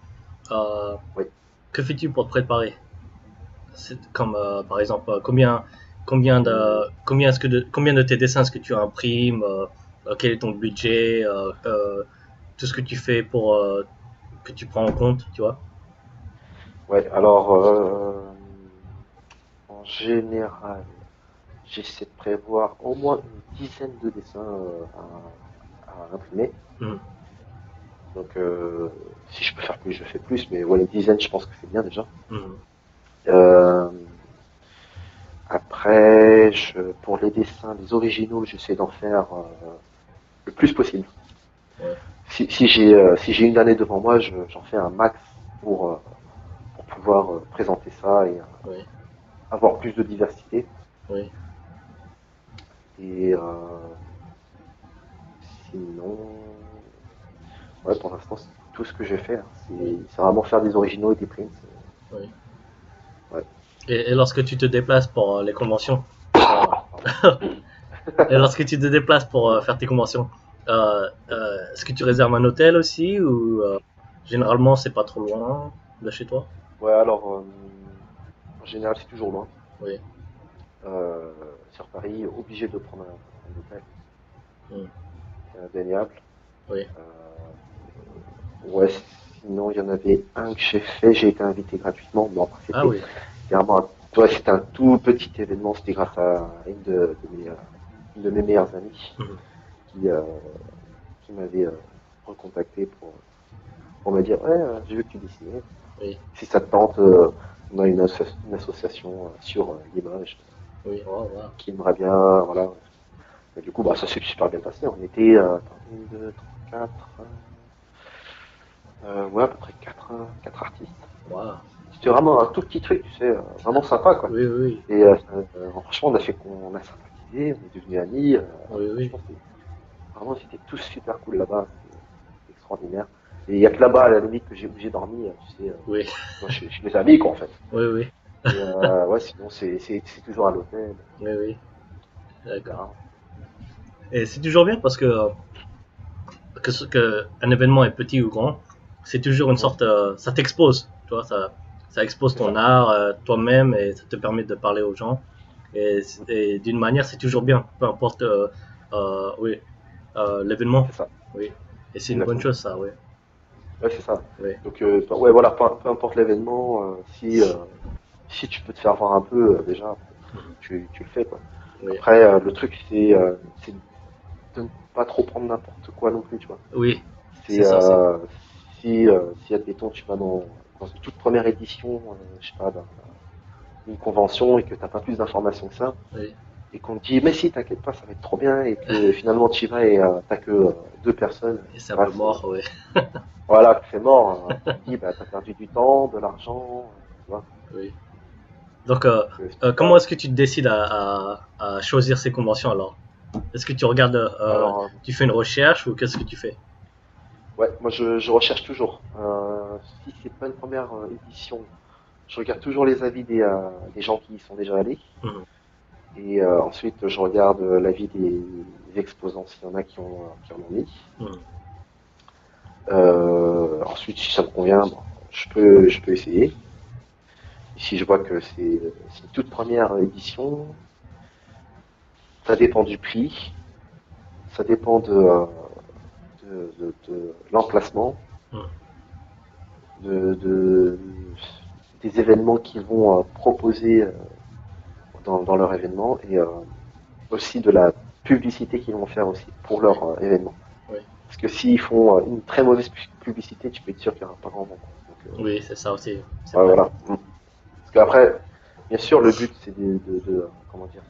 euh, Oui. que fais-tu pour te préparer? Comme par exemple, combien de tes dessins est-ce que tu imprimes, quel est ton budget, tout ce que tu fais pour que tu prends en compte, tu vois? Ouais, alors, en général, j'essaie de prévoir au moins une dizaine de dessins à imprimer. Hmm, Donc, si je peux faire plus, je fais plus, mais ouais, une dizaine, je pense que c'est bien déjà. hmm, Euh, après, pour les dessins, les originaux, j'essaie d'en faire le plus possible. ouais, Si j'ai une année devant moi, j'en fais un max pour pouvoir présenter ça et oui, avoir plus de diversité. oui, Et sinon, ouais, pour l'instant, c'est tout ce que j'ai fait, hein. oui, C'est vraiment faire des originaux et des prints. oui. Ouais. Et lorsque tu te déplaces pour les conventions, euh, Pardon. et lorsque tu te déplaces pour faire tes conventions, est-ce que tu réserves un hôtel aussi ou généralement c'est pas trop loin de chez toi? Ouais, alors, en général, c'est toujours loin. Oui, Sur Paris, obligé de prendre un hôtel. hmm, C'est indéniable. oui. Euh, ouais, sinon, il y en avait un que j'ai fait, j'ai été invité gratuitement. Bon, après, Ah oui. c'était vraiment ouais, c'était un tout petit événement. C'était grâce à une de mes meilleures amies Mhm. qui, euh, qui m'avait recontacté pour me dire, ouais, j'ai vu que tu dessinais. Oui, Si ça te tente, on a une association sur Limoges oui, oh, wow. qui aimerait bien, voilà. Et du coup, bah, ça s'est super bien passé. On était, attends, une, deux, trois, quatre, ouais, à peu près quatre artistes. Wow. C'était vraiment un tout petit truc, tu sais, vraiment sympa, quoi. Oui, oui, Et franchement, on a sympathisé, on est devenus amis. oui, oui, Franchement, c'était tous super cool là-bas. C'était extraordinaire. Et il y a que là-bas, à la limite, où j'ai dormi, tu sais, oui, moi, chez mes amis, quoi, en fait. oui, oui, Et ouais, sinon, c'est toujours à l'hôtel, oui, oui, d'accord. etc. Et c'est toujours bien parce que un événement est petit ou grand, c'est toujours une Mhm. sorte, ça t'expose, tu vois, ça expose C'est ton ça. art toi-même et ça te permet de parler aux gens. Et, Mhm. et d'une manière, c'est toujours bien, peu importe, oui. l'événement. C'est ça, Oui. Et c'est une bonne exactement. chose, ça, oui. Ouais, c'est ça. Oui, Donc, ouais, voilà, peu importe l'événement, si tu peux te faire voir un peu, déjà, mhm, tu le fais, quoi. oui, Après, le truc, c'est de ne pas trop prendre n'importe quoi non plus, tu vois. oui, c'est C'est ça aussi. si admettons tu vas dans une toute première édition, je sais pas, d'une convention et que t'as pas plus d'informations que ça, Oui. et qu'on te dit mais si t'inquiète pas, ça va être trop bien, et que finalement tu y vas et t'as que deux personnes Et c'est qui un peu passent, mort, oui. voilà, que c'est mort, tu te dis bah t'as perdu du temps, de l'argent, tu vois. Oui. Donc, Donc, c'est pour comment ça. est-ce que tu te décides à choisir ces conventions alors? Est-ce que tu regardes, Alors tu fais une recherche ou qu'est-ce que tu fais? ouais, moi je recherche toujours. Si c'est pas une première édition, je regarde toujours les avis des gens qui y sont déjà allés. Mhm, Et ensuite, je regarde l'avis des exposants, s'il y en a qui en ont mis. mhm. Ensuite, si ça me convient, bon, je peux essayer. Et si je vois que c'est une toute première édition, ça dépend du prix, ça dépend de l'emplacement, Mhm. de, des événements qu'ils vont proposer dans leur événement et aussi de la publicité qu'ils vont faire aussi pour Oui, leur événement. oui, Parce que s'ils font une très mauvaise publicité, tu peux être sûr qu'il n'y aura pas grand monde. Donc, oui, c'est ça aussi, c'est ouais, vrai. voilà. Parce qu'après, bien sûr, le but, c'est comment dire,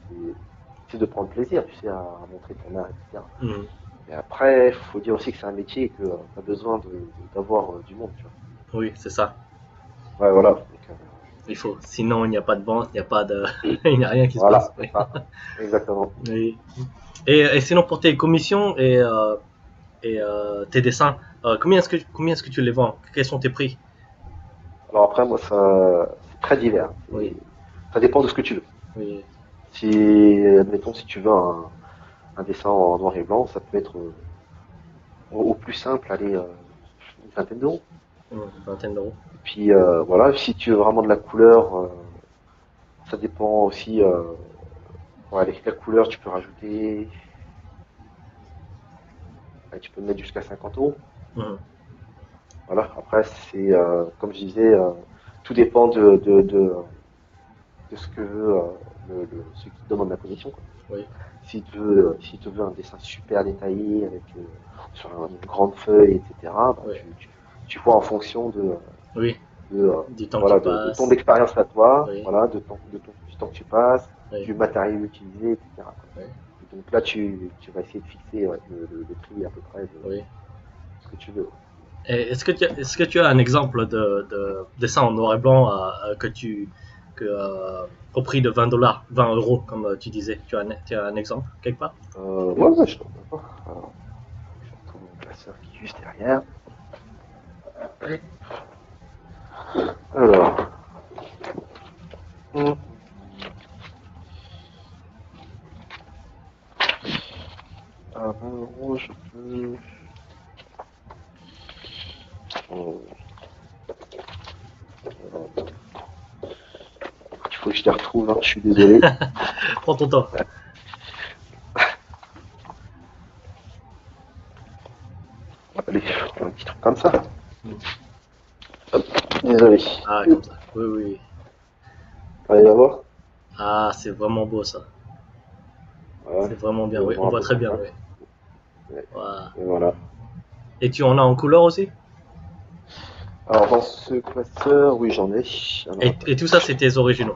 c'est de prendre plaisir, tu sais, à montrer ton art, etc. Mhm. Mais après, il faut dire aussi que c'est un métier et que tu as besoin d'avoir du monde, tu Oui, c'est ça. vois. Ouais, voilà. Donc, Il faut. Sinon, il n'y a pas de vente, il n'y a pas de, il n'y a rien qui se passe. voilà, Oui. c'est ça. Exactement. Oui. Et sinon, pour tes commissions et tes dessins, combien est-ce que tu les vends? Quels sont tes prix? Alors après, moi, ça, c'est très divers. Oui, Ça dépend de ce que tu veux. oui, Si, admettons, si tu veux un dessin en noir et blanc, ça peut être au plus simple, aller une vingtaine d'euros. une vingtaine d'euros. Et puis voilà, si tu veux vraiment de la couleur, ça dépend aussi. Ouais, la couleur, tu peux rajouter, ouais, tu peux mettre jusqu'à 50 euros. Mhm. Voilà. Après, c'est comme je disais, tout dépend de ce que veut celui qui te demande la commission, quoi. Oui, Si tu veux un dessin super détaillé avec sur une grande feuille, etc. Bah, oui, tu vois en fonction oui. de, Du temps qui voilà, de ton passe. expérience à toi, Oui, voilà, du temps que tu passes, oui, du matériel utilisé, etc., quoi. oui, Et donc là, tu vas essayer de fixer ouais, le prix à peu près de oui. ce que tu veux. Et est-ce que tu as un exemple de dessin en noir et blanc au prix de 20 $, 20 euros, comme tu disais? Tu as un exemple quelque part? Ouais, ouais, je t'en pas. Alors, je retrouve mon classeur qui est juste derrière. Alors, hum, à 20 euros, je peux. Il faut que je les retrouve, hein, je suis désolé. Prends ton temps. Allez, un petit truc comme ça. Désolé. Ah, comme ça. Oui, oui, oui. Allez, va voir. Ah, c'est vraiment beau ça. Ouais, C'est vraiment tu bien. le Oui, on vois un voit peu très comme bien. ça. Oui. Ouais. Voilà. Et voilà. Et tu en as en couleur aussi? Alors, dans ce classeur, oui, j'en ai. Alors, attends. Et tout ça, c'est tes originaux.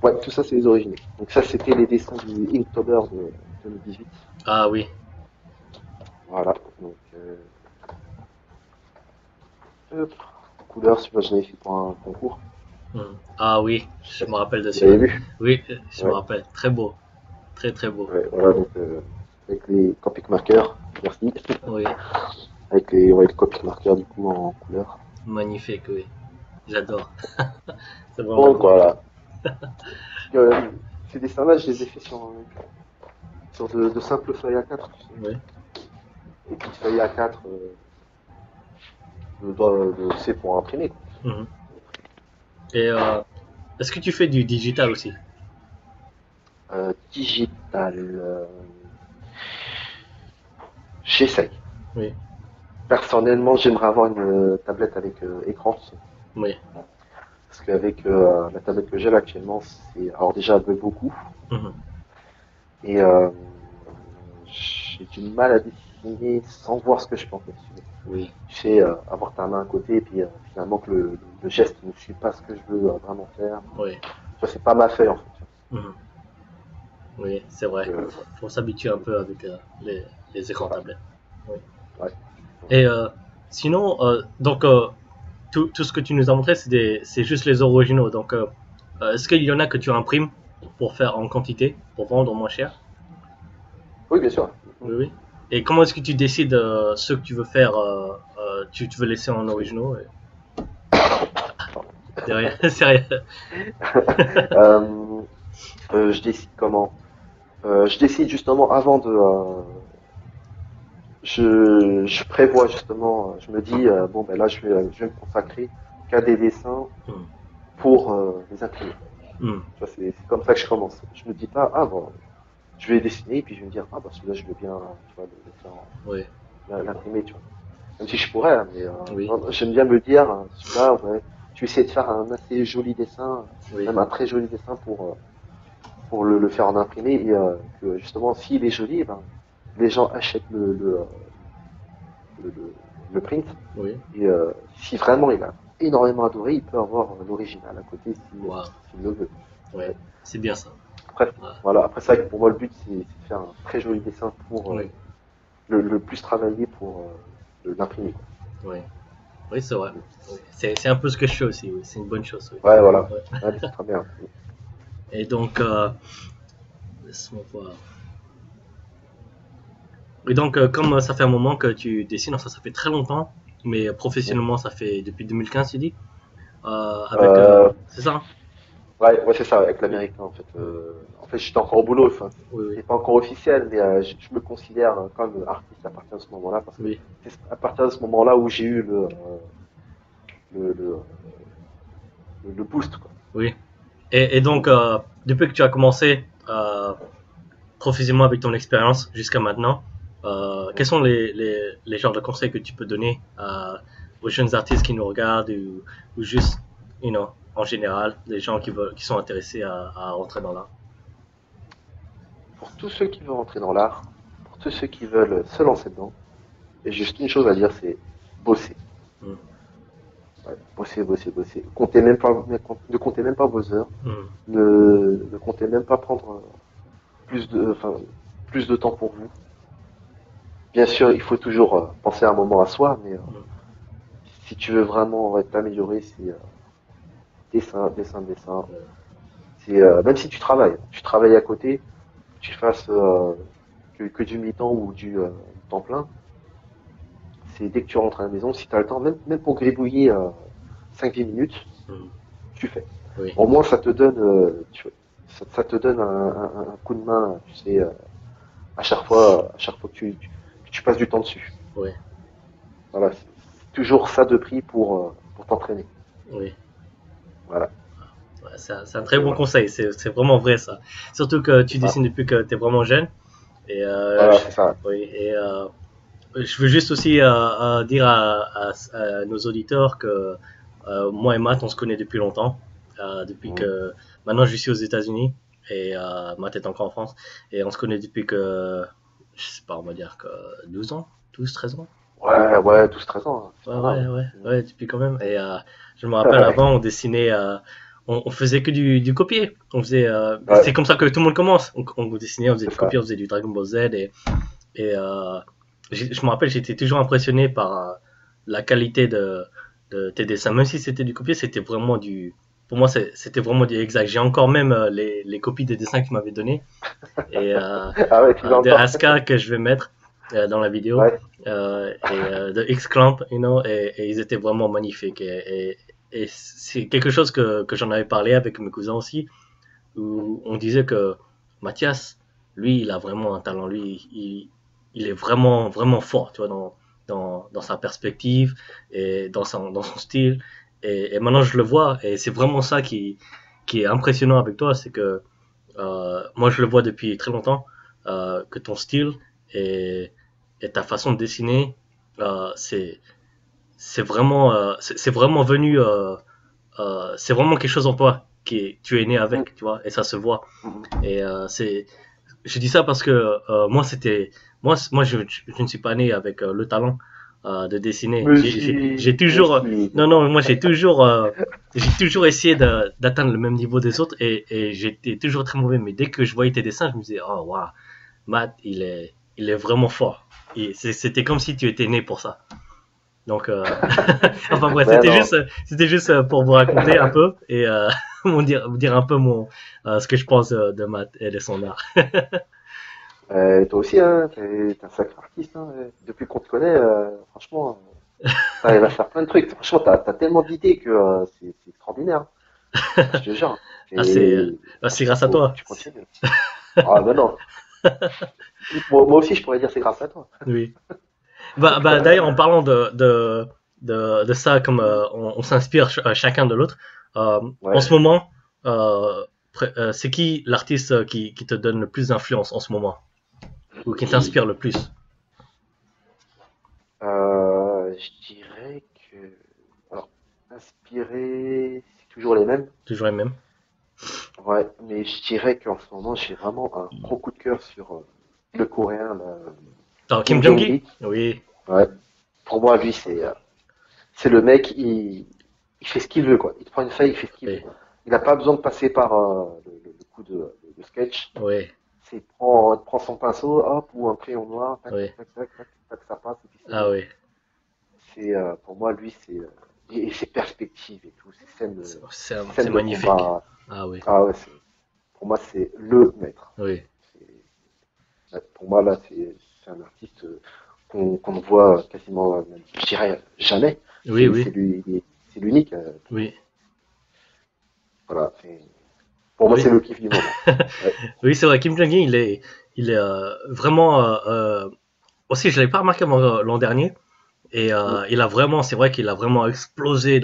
Ouais, tout ça, c'est les originaux. Donc, ça, c'était les dessins du Inktober de 2018. Ah oui. Voilà. Donc, hop. Couleur, celui-là, j'en ai fait pour un concours. Hmm. Ah oui, Je sais je pas me rappelle de si vous celui-là. l'avez vu. Oui, je me Ouais. rappelle. Très beau. Très, très beau. Ouais, voilà. Donc, avec les Copic markers. Merci. Oui, Avec les Copic markers, du coup, en couleur. magnifique, oui. J'adore. C'est vraiment Donc, beau. voilà. Ces dessins-là, je les ai faits sur de simples feuilles A4, tu sais. Oui. Des petites feuilles A4, c'est pour imprimer, quoi. Mhm. Et est-ce que tu fais du digital aussi? Digital. J'essaye. Oui, Personnellement, j'aimerais avoir une tablette avec écran, tu sais. oui. Parce qu'avec la tablette que j'ai là actuellement, alors déjà, elle bug beaucoup. Mhm. Et j'ai du mal à dessiner sans voir ce que je peux en fait. Oui. Tu sais, avoir ta main à côté et puis finalement que le geste ne suit pas ce que je veux vraiment faire. Oui. Tu vois, c'est pas ma feuille en fait. Mhm. Oui, c'est vrai. Ouais, Faut s'habituer un peu avec les écrans ouais, tablettes. Oui. ouais. Et sinon, donc, tout ce que tu nous as montré, c'est juste les originaux. Donc, est-ce qu'il y en a que tu imprimes pour faire en quantité, pour vendre moins cher? Oui, bien sûr. Mhm. Oui, oui. Et comment est-ce que tu décides ce que tu veux faire, tu veux laisser en originaux C'est rien, c'est rien. Euh, je décide comment? Je décide justement avant de. Je prévois justement. Je me dis bon ben là je vais me consacrer qu'à des dessins Hmm, pour les imprimer. hmm, Tu vois, c'est comme ça que je commence. Je me dis pas ah bon je vais dessiner et puis je vais me dire ah bah celui-là je veux bien tu vois le faire oui, l'imprimer tu vois. Même si je pourrais hein, mais oui, non, j'aime bien me dire celui-là ouais je vais essayer de faire un assez joli dessin, oui, même un très joli dessin pour le faire en imprimé et que justement s'il est joli, eh ben, les gens achètent le, le, le print oui. et si vraiment il a énormément adoré, il peut avoir l'original à côté si Wow, s'il le veut. oui, Ouais. c'est bien ça. Après, Ouais. voilà. Après ça, pour moi le but c'est de faire un très joli dessin pour Oui, le plus travailler pour l'imprimer quoi. oui, oui, c'est vrai. Oui. C'est un peu ce que je fais aussi. Oui. C'est une bonne chose. Oui. Ouais voilà. Ouais. Ouais, mais c'est très bien. Et donc, laisse-moi voir. Et donc, comme ça fait un moment que tu dessines, enfin, ça fait très longtemps, mais professionnellement, ça fait depuis 2015, tu dis, avec, Euh, c'est ça? Hein. ouais, c'est ça, avec Oui, l'américain en fait. En fait, j'étais encore au boulot, enfin, oui, oui, c'est pas encore officiel, mais je me considère comme artiste à partir de ce moment-là, parce que oui, c'est à partir de ce moment-là où j'ai eu le, le, le boost, quoi. oui. Et donc, depuis que tu as commencé professionnellement avec ton expérience jusqu'à maintenant, quels sont les genres de conseils que tu peux donner aux jeunes artistes qui nous regardent ou juste, en général, les gens qui sont intéressés à rentrer dans l'art? Pour tous ceux qui veulent rentrer dans l'art, pour tous ceux qui veulent se lancer dedans, j'ai juste une chose à dire, c'est bosser. Mm, Ouais, bosser, bosser, bosser. Comptez même pas, ne comptez même pas vos heures, mm, ne comptez même pas prendre plus de temps pour vous. Bien sûr, il faut toujours penser un moment à soi, mais mm, si tu veux vraiment t'améliorer, c'est dessin, dessin, dessin. ouais, C'est même si tu travailles à côté, que tu fasses que du mi-temps ou du temps plein, c'est dès que tu rentres à la maison, si tu as le temps, même pour gribouiller 5-10 minutes, mm, tu fais. oui, Au moins, ça te donne, ça te donne un coup de main, tu sais, à chaque fois que tu passes du temps dessus. oui, Voilà, c'est toujours ça de prix pour t'entraîner. oui. Voilà, Ouais, c'est un donc très bon voilà, conseil, c'est vraiment vrai ça. Surtout que c'est tu ça. dessines depuis que tu es vraiment jeune. Et, Voilà, c'est ça. oui, et je veux juste aussi dire à nos auditeurs que moi et Matt, on se connaît depuis longtemps. Depuis Mhm. que maintenant je suis aux États-Unis et Matt est encore en France. Et on se connaît depuis que, je sais pas, on va dire que 12 ans, 12, 13 ans. Ouais, ouais, 12-13 ans, hein, c'est Ouais, pas mal. ouais, Hein. ouais, Mhm. ouais, depuis quand même. Et je me rappelle avant, on dessinait, on faisait que du copier. Ouais, C'est comme ça que tout le monde commence. On dessinait, on faisait c'est du ça. copier, on faisait du Dragon Ball Z et je me rappelle, j'étais toujours impressionné par la qualité de tes dessins. Même si c'était du copier, c'était vraiment du. Pour moi, c'était vraiment du exact. J'ai encore même les copies des dessins que tu m'avais donné et Ah ouais, tu l'as de encore. Aska que je vais mettre dans la vidéo Ouais, et de X-Clamp, et ils étaient vraiment magnifiques. Et c'est quelque chose que j'en avais parlé avec mes cousins aussi, où on disait que Mathias, lui, il a vraiment un talent. Lui, il est vraiment, vraiment fort, tu vois, dans sa perspective et dans son style. Et maintenant, je le vois, et c'est vraiment ça qui est impressionnant avec toi, c'est que moi, je le vois depuis très longtemps, que ton style est, et ta façon de dessiner, c'est vraiment venu, c'est vraiment quelque chose en toi tu es né Mm, avec, tu vois, et ça se voit. mm, Et je dis ça parce que je ne suis pas né avec le talent de dessiner. mais si, J'ai mais toujours, si. non, non, moi j'ai toujours essayé d'atteindre le même niveau des autres et j'étais toujours très mauvais. Mais dès que je voyais tes dessins, je me disais, oh waouh, Matt, il est vraiment fort. Et c'était comme si tu étais né pour ça. Donc, enfin bref, Mais non. c'était juste pour vous raconter un peu et vous dire un peu ce que je pense de Matt et de son art. Toi aussi, hein, t'es un sacré artiste. Hein. Depuis qu'on te connaît, franchement, t'arrives à faire plein de trucs. Franchement, t'as tellement d'idées que c'est extraordinaire. Je te jure. Ah, c'est grâce à Faut que toi. tu continues. Ah, ben non. Moi aussi, je pourrais dire c'est grâce à toi. Oui. D'ailleurs, en parlant de ça, comme on s'inspire chacun de l'autre, en Ouais. ce moment, c'est qui l'artiste qui te donne le plus d'influence en ce moment ou qui t'inspire le plus? Je dirais que. Alors, inspiré, c'est toujours les mêmes. Toujours les mêmes. Ouais, mais je dirais qu'en ce moment, j'ai vraiment un gros coup de cœur sur le coréen, là, Alors, Kim Kim Jong-il? Jong-il. Oui, Ouais. Pour moi, lui, c'est le mec, il fait ce qu'il veut, quoi. Il te prend une feuille, il fait ce qu'il veut. oui, Il n'a pas besoin de passer par le coup de sketch. oui, Il prend son pinceau, hop, ou un crayon noir, tac, oui. tac, tac, tac, tac, ça passe, et puis c'est Ah bon. oui, Pour moi, lui, et ses perspectives et tout, ces c'est scènes de magnifique. combat. Ah oui, Ah ouais, pour moi, c'est le maître. oui, Pour moi, là, c'est un artiste qu'on ne voit quasiment, je dirais, jamais. oui, oui, C'est c'est l'unique. oui, Voilà, pour moi, oui. c'est le kiff du moment. Ouais. Oui, c'est vrai, Kim Jong-un, il est vraiment. Aussi, je l'avais pas remarqué l'an dernier. Et Mm, c'est vrai qu'il a vraiment explosé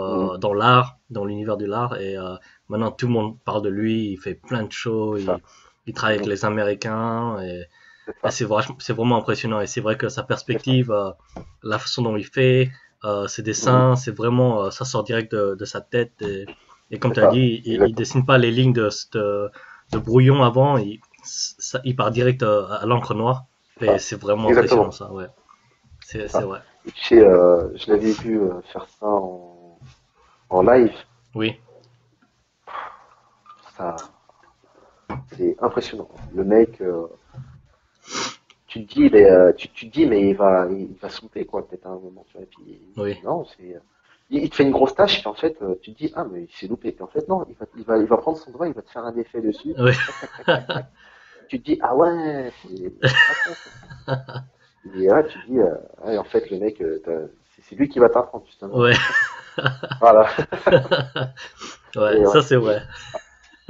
mm, dans l'art, dans l'univers de l'art. Et maintenant, tout le monde parle de lui. Il fait plein de shows. c'est ça. Il travaille avec Mm, les Américains. c'est ça. C'est vraiment impressionnant. Et c'est vrai que sa C'est ça. perspective, la façon dont il fait, ses Mm, dessins, c'est vraiment, ça sort direct de sa tête. Et comme c'est tu as ça. dit, il Exactement. dessine pas les lignes de brouillon avant. Il part direct à l'encre noire. C'est Et ça. c'est vraiment impressionnant, Exactement. ça, ouais. C'est C'est ça. vrai. Et tu sais, je l'avais vu faire ça en live. Oui, Ça, c'est impressionnant. Le mec, tu te dis, mais, tu te dis, mais il va souper, quoi, peut-être à un moment, tu vois. Et puis, oui. non, il te fait une grosse tâche, puis en fait, tu te dis, ah, mais il s'est loupé. Puis en fait, non, il va prendre son doigt, il va te faire un effet dessus. Oui, Tac, tac, tac, tac, tac. Tu te dis, ah ouais, c'est pas con, ça. Et là, tu te dis, ouais, en fait, le mec, c'est lui qui va t'apprendre, justement. ouais, Voilà. ouais, Et, ouais. ça c'est Et vrai.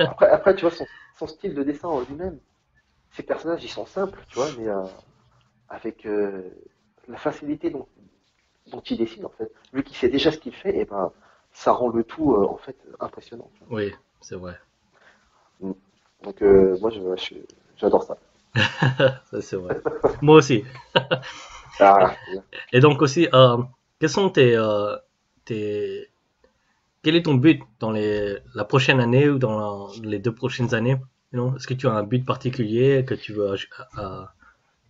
après, tu vois, son style de dessin en lui-même, ses personnages, ils sont simples, tu vois, mais avec la facilité dont il dessine, en fait. Vu qu'il sait déjà ce qu'il fait, et ben, ça rend le tout, en fait, impressionnant. Tu Oui, c'est vrai. vois. Mm. Donc, moi, j'adore ça. Ça c'est vrai. Moi aussi. Ah, Et donc aussi, quels sont tes, quel est ton but dans la prochaine année ou dans les 2 prochaines années? Est-ce que tu as un but particulier que tu veux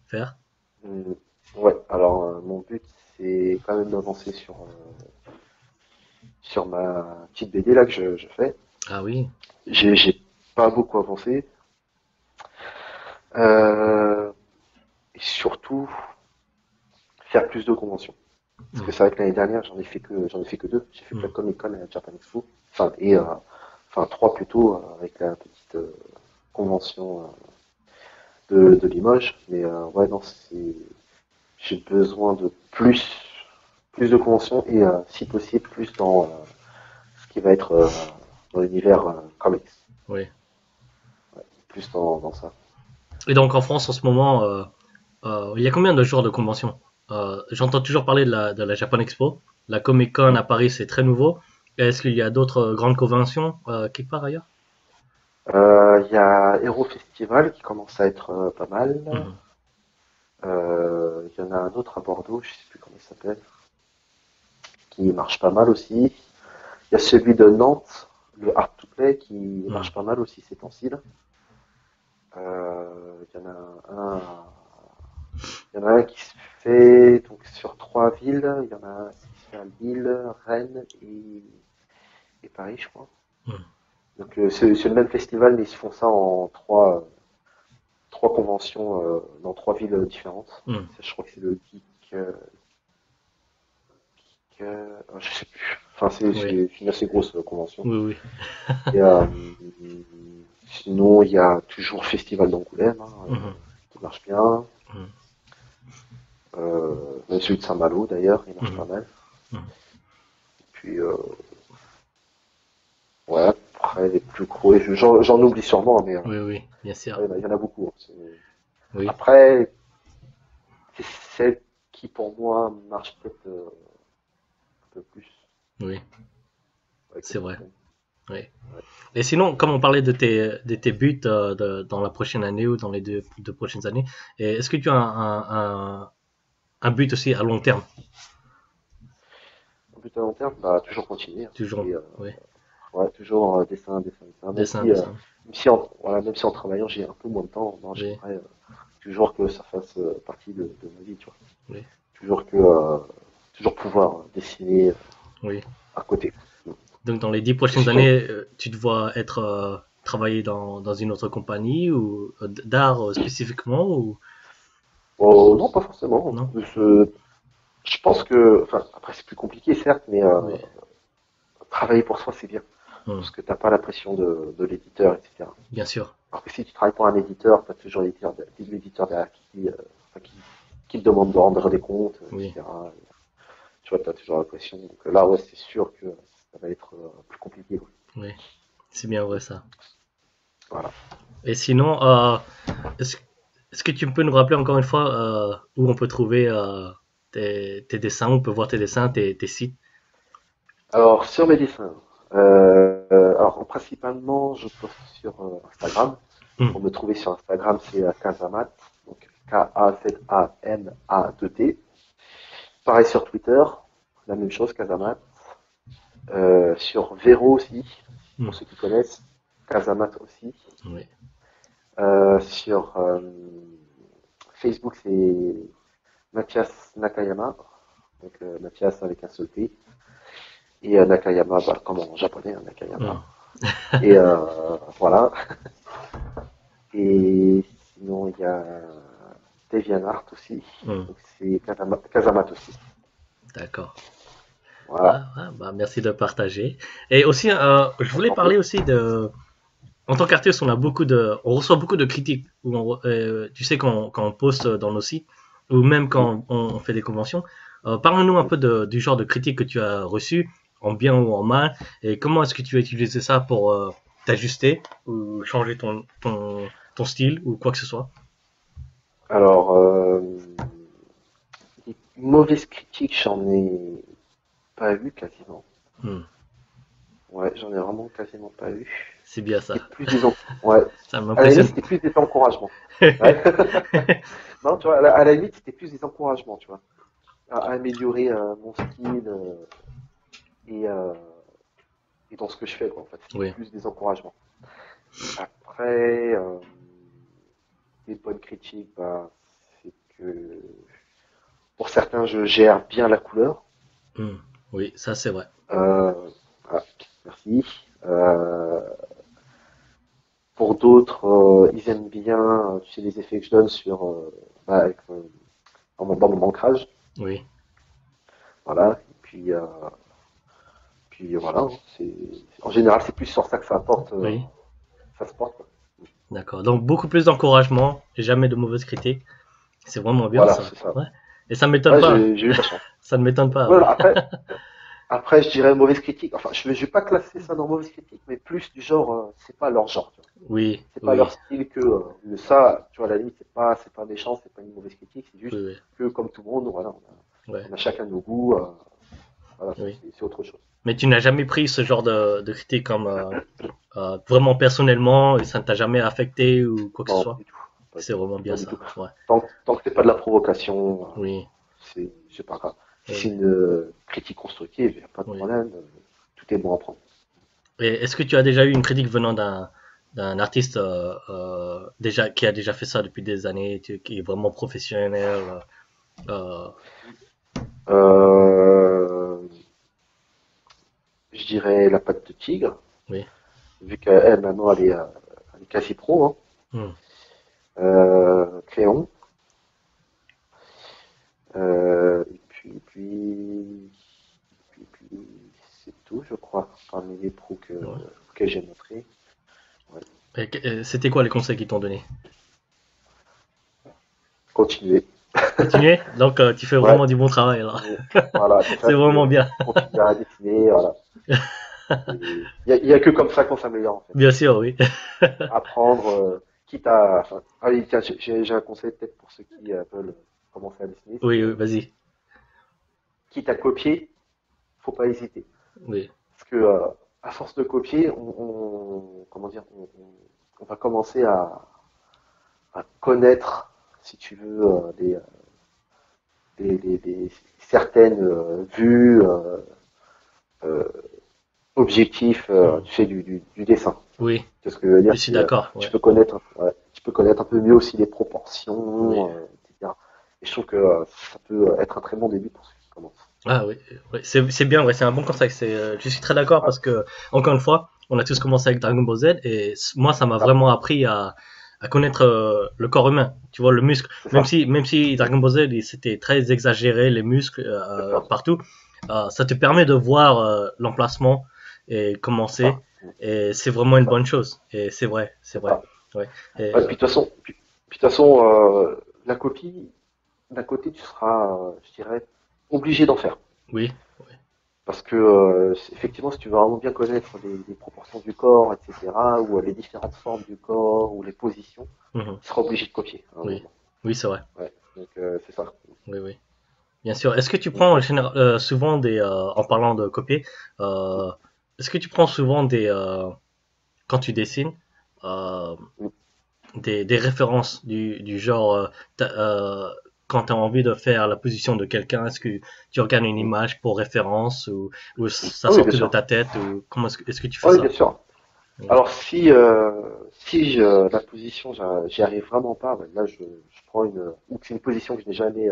faire? mm. Ouais, alors, mon but, c'est quand même d'avancer sur ma petite BD là que je fais. Ah oui. J'ai pas beaucoup avancé. Euh, et surtout, faire plus de conventions. Parce que Hmm. c'est vrai que l'année dernière, j'en ai fait que deux. J'ai fait que Hmm. la Comic Con et la Japan Expo. Enfin, trois plutôt, avec la petite convention de Limoges. Mais ouais, non, j'ai besoin de plus de conventions et si possible, plus dans ce qui va être dans l'univers comics. Oui. Plus dans ça. Et donc en France en ce moment, il y a combien de jours de convention? J'entends toujours parler de la Japan Expo. La Comic Con à Paris, c'est très nouveau. Est-ce qu'il y a d'autres grandes conventions quelque part ailleurs? Il y a Hero Festival qui commence à être pas mal. Mhm. Il y en a un autre à Bordeaux, je sais plus comment il s'appelle, qui marche pas mal aussi. Il y a celui de Nantes, le Art to Play, qui Hmm. marche pas mal aussi ces temps-ci. Il y en a un, il y en a un qui se fait donc sur 3 villes. Il y en a un qui se fait à Lille, Rennes et Paris, je crois. Hmm. Donc c'est le même festival, mais ils se font ça en trois conventions dans 3 villes différentes. Hmm. Ça, je crois que c'est le je sais plus. Enfin, Oui, c'est une assez grosse convention. oui, oui. Et sinon, il y a toujours Festival d'Angoulême, hein, Mhm. qui marche bien. Mhm. Même celui de Saint-Malo, d'ailleurs, il marche pas Mhm. mal. Mhm. Puis, ouais, après, les plus gros, et j'en oublie sûrement, mais Oui, oui, bien sûr. ouais, il y en a beaucoup, hein. Oui, Après, c'est celle qui, pour moi, marche peut-être un peu plus oui, avec les c'est vrai. personnes. Oui. Ouais. Et sinon, comme on parlait de tes buts dans la prochaine année ou dans les deux prochaines années, est-ce que tu as un but aussi à long terme? Au but à long terme, bah, toujours continuer, hein. Toujours, Et, oui, ouais, toujours dessin, dessin, dessin. dessin, dessin. Même si en travaillant, j'ai un peu moins de temps, non, Oui, j'aimerais toujours que ça fasse partie de ma vie, tu vois. oui, Toujours toujours pouvoir dessiner oui. à côté. Donc dans les 10 prochaines Sinon, années, tu dois être travailler dans une autre compagnie ou d'art spécifiquement ou oh, non, pas forcément. non? Je pense que, enfin, après c'est plus compliqué certes, mais Oui. travailler pour soi c'est bien, Hmm. parce que t'as pas la pression de l'éditeur, etc. Bien sûr. Alors que si tu travailles pour un éditeur, t'as toujours l'éditeur derrière enfin, qui te demande de rendre des comptes, Oui, etc. Tu vois, t'as toujours la pression. Donc là, ouais, c'est sûr que ça va être plus compliqué, ouais. oui. C'est bien vrai ça. Voilà. Et sinon, est-ce, est-ce que tu peux nous rappeler encore une fois où on peut trouver tes dessins, on peut voir tes dessins, tes sites? Alors, sur mes dessins, alors principalement, je poste sur Instagram. Hmm. Pour me trouver sur Instagram, c'est Kazamat, donc Kazamat. Pareil sur Twitter, la même chose, Kazamat. Sur Vero aussi, Hmm. pour ceux qui connaissent, Kazamat aussi. Oui. Sur Facebook, c'est Mathias Nakayama, donc Mathias avec un seul P. Et Nakayama, bah, comme en japonais, hein, Hmm. Nakayama. Et voilà. Et sinon, il y a DeviantArt aussi. Hmm. Donc c'est Kazamat aussi. D'accord. Voilà. Ah, ah, bah, merci de partager. Et aussi, je On voulais s'en prie. parler aussi en tant qu'artiste, on reçoit beaucoup de critiques. Tu sais, quand on poste dans nos sites, ou même Mhm. quand on fait des conventions, parle-nous un peu du genre de critiques que tu as reçues, en bien ou en mal, et comment est-ce que tu as utilisé ça pour t'ajuster ou changer ton style ou quoi que ce soit. Alors, des mauvaises critiques, j'en ai pas eu quasiment. Hmm, Ouais, j'en ai vraiment quasiment pas eu. c'est bien C'était ça. plus ouais. Ça À la limite, m'impressionne. c'était plus des encouragements. Ouais. Non, tu vois, à la limite, c'était plus des encouragements, tu vois. À améliorer mon style et, euh, et dans ce que je fais, quoi, en fait. C'était Oui. plus des encouragements. Après, les bonnes critiques, bah, c'est que pour certains, je gère bien la couleur. Hmm, oui, ça c'est vrai. Euh, ah, merci. Euh, pour d'autres, ils aiment bien, tu sais, les effets que je donne sur, dans mon ancrage. Oui, Voilà. Et puis voilà, hein. En général, c'est plus sur ça que ça apporte, oui, ça se porte, quoi. d'accord. Donc beaucoup plus d'encouragement, jamais de mauvaises critiques. C'est vraiment bien Voilà, ça. c'est ça. Ouais. Et ça ne m'étonne Ouais, pas. j'ai eu de la chance. Ça ne m'étonne pas, oui. Voilà, après, je dirais mauvaise critique. Enfin, je vais pas classer ça dans mauvaise critique, mais plus du genre, c'est pas leur genre, tu vois. Oui, C'est pas oui, leur style que, mais ça, tu vois, à la limite, c'est pas méchant, c'est pas une mauvaise critique, c'est oui, juste oui, que, comme tout le monde, voilà, ouais, on a chacun nos goûts, voilà, oui. c'est autre chose. Mais tu n'as jamais pris ce genre de critique comme vraiment personnellement et ça ne t'a jamais affecté ou quoi que ce Non, soit? du tout. c'est vraiment bien pas du ça. tout. Ouais, Tant que c'est pas de la provocation, oui, c'est pas grave. Si c'est oui, une critique constructive, il n'y a pas de oui. problème. Tout est bon à prendre. Et est-ce que tu as déjà eu une critique venant d'un artiste déjà qui a déjà fait ça depuis des années, qui est vraiment professionnel euh, Euh, je dirais la patte de tigre, oui. vu qu'elle maintenant elle est quasi pro, hein. Hmm. Créon. Et puis, c'est tout, je crois, parmi les pros Ouais. que j'ai montré. Ouais. Et c'était quoi les conseils qu'ils t'ont donné? Continuer. Continuer? Donc tu fais Ouais, vraiment du bon travail là. continuer. Voilà, c'est C'est ça, vraiment c'est bien. continuer à dessiner, voilà. Il y a que comme ça qu'on s'améliore, en fait. Bien sûr, oui. Apprendre, quitte à, enfin, ah oui, tiens, j'ai un conseil peut-être pour ceux qui veulent commencer à dessiner, c'est Oui, oui, vas-y. quitte à copier, faut pas hésiter. Oui. Parce que à force de copier, comment dire, on va commencer à connaître, si tu veux, certaines vues, euh, objectifs, Hmm. tu sais, du dessin. Oui, C'est ce que je veux je dire, suis c'est d'accord. tu Ouais. peux connaître, ouais, tu peux connaître un peu mieux aussi les Oui. proportions, etc. Et je trouve que ça peut être un très bon début pour ceux qui commencent. Ah oui, oui. C'est bien, ouais, c'est un bon conseil. Je suis très d'accord Ouais, parce que, encore une fois, on a tous commencé avec Dragon Ball Z et moi, ça m'a c'est ça, vraiment appris à connaître le corps humain, tu vois, le muscle. c'est ça, Même si Dragon Ball Z, c'était très exagéré, les muscles c'est ça, partout, ça te permet de voir l'emplacement et c'est commencer. ça, Et c'est vraiment c'est une ça, bonne chose. Et c'est vrai, c'est c'est vrai. ça. Ouais. Et, Ouais, puis de toute façon, la copie, d'un côté, tu seras, je dirais, obligé d'en faire. oui, Parce que, effectivement, si tu veux vraiment bien connaître les proportions du corps, etc., ou les différentes formes du corps, ou les positions, mhm, tu seras obligé de copier à un oui, moment. oui, c'est vrai. Ouais. Donc, c'est ça. Oui, oui. Bien sûr. Est-ce que tu Donc, prends souvent en parlant de copier, euh, est-ce que tu prends souvent quand tu dessines, euh, des références du genre, quand tu as envie de faire la position de quelqu'un, est-ce que tu regardes une image pour référence ou ça ah oui, sort bien tout de sûr. ta tête ou comment est-ce que tu fais Ah oui, bien ça? sûr. Oui. Alors, si la position, j'y arrive vraiment pas, ben là, je prends ou que c'est une position que je n'ai jamais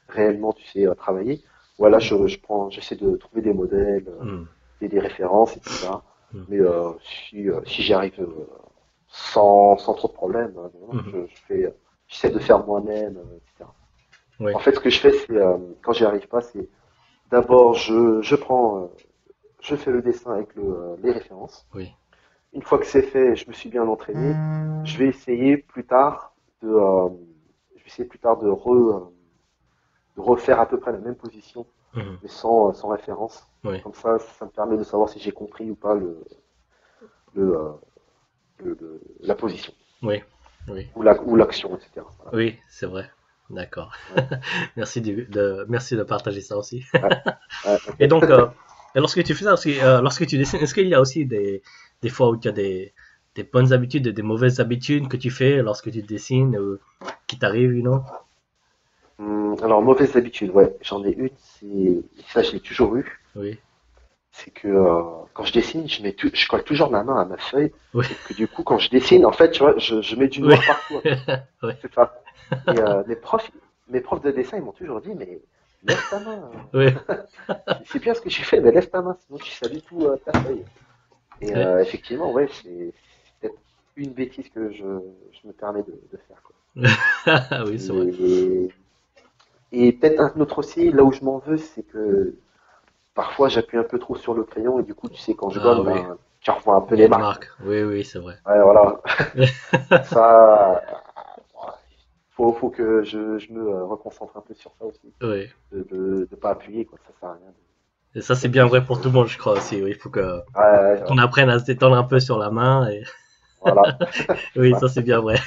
réellement, tu sais, travaillé, ou là, j'essaie de trouver des modèles, Hmm, des références, etc. hmm, Mais si j'y arrive sans trop de problème, non, mhm. j'essaie de faire moi-même, etc. Oui, En fait, ce que je fais, c'est quand j'y arrive pas, c'est d'abord je fais le dessin avec les références. oui, Une fois que c'est fait, je me suis bien entraîné. Je vais essayer plus tard de, euh, je vais essayer plus tard de refaire à peu près la même position, mhm. mais sans référence. Oui, Comme ça me permet de savoir si j'ai compris ou pas le, euh, la position oui, oui, ou l'action, etc. Voilà. oui, c'est vrai. D'accord. Ouais, Merci de partager ça aussi. ouais, ouais, Et ok. donc, et lorsque tu fais ça, lorsque tu dessines, est-ce qu'il y a aussi des fois où tu as des bonnes habitudes et des mauvaises habitudes que tu fais lorsque tu dessines ou qui t'arrivent, you know? Alors, mauvaise habitude, ouais, j'en ai une, ça je l'ai toujours eu, Oui, c'est que quand je dessine, je colle toujours ma main à ma feuille, oui, et que du coup, quand je dessine, en fait, tu vois, je mets du oui, noir partout à côté. oui, C'est ça. Et mes profs de dessin, ils m'ont toujours dit, mais lève ta main. oui, C'est bien ce que tu fais, mais lève ta main, sinon tu salis tout ta feuille. Et oui. effectivement, ouais, c'est peut-être une bêtise que je me permets de faire, quoi. Oui, c'est vrai. Et, et peut-être un autre aussi, là où je m'en veux, c'est que parfois j'appuie un peu trop sur le crayon et du coup, tu sais, quand je Ah gomme, oui, ben, tu revois un peu il y a les une marques. marque. Oui, oui, c'est vrai. Ouais, voilà. Ça, faut que je me reconcentre un peu sur ça aussi. Oui. De pas appuyer, quoi. Ça sert à rien Et ça, c'est bien d'appuyer vrai sur pour ça. tout le monde, je crois aussi. Oui, il faut que Ouais, ouais, qu'on ouais. apprenne à se détendre un peu sur la main. Et... Voilà, c'est Oui, ça. ça, c'est bien vrai.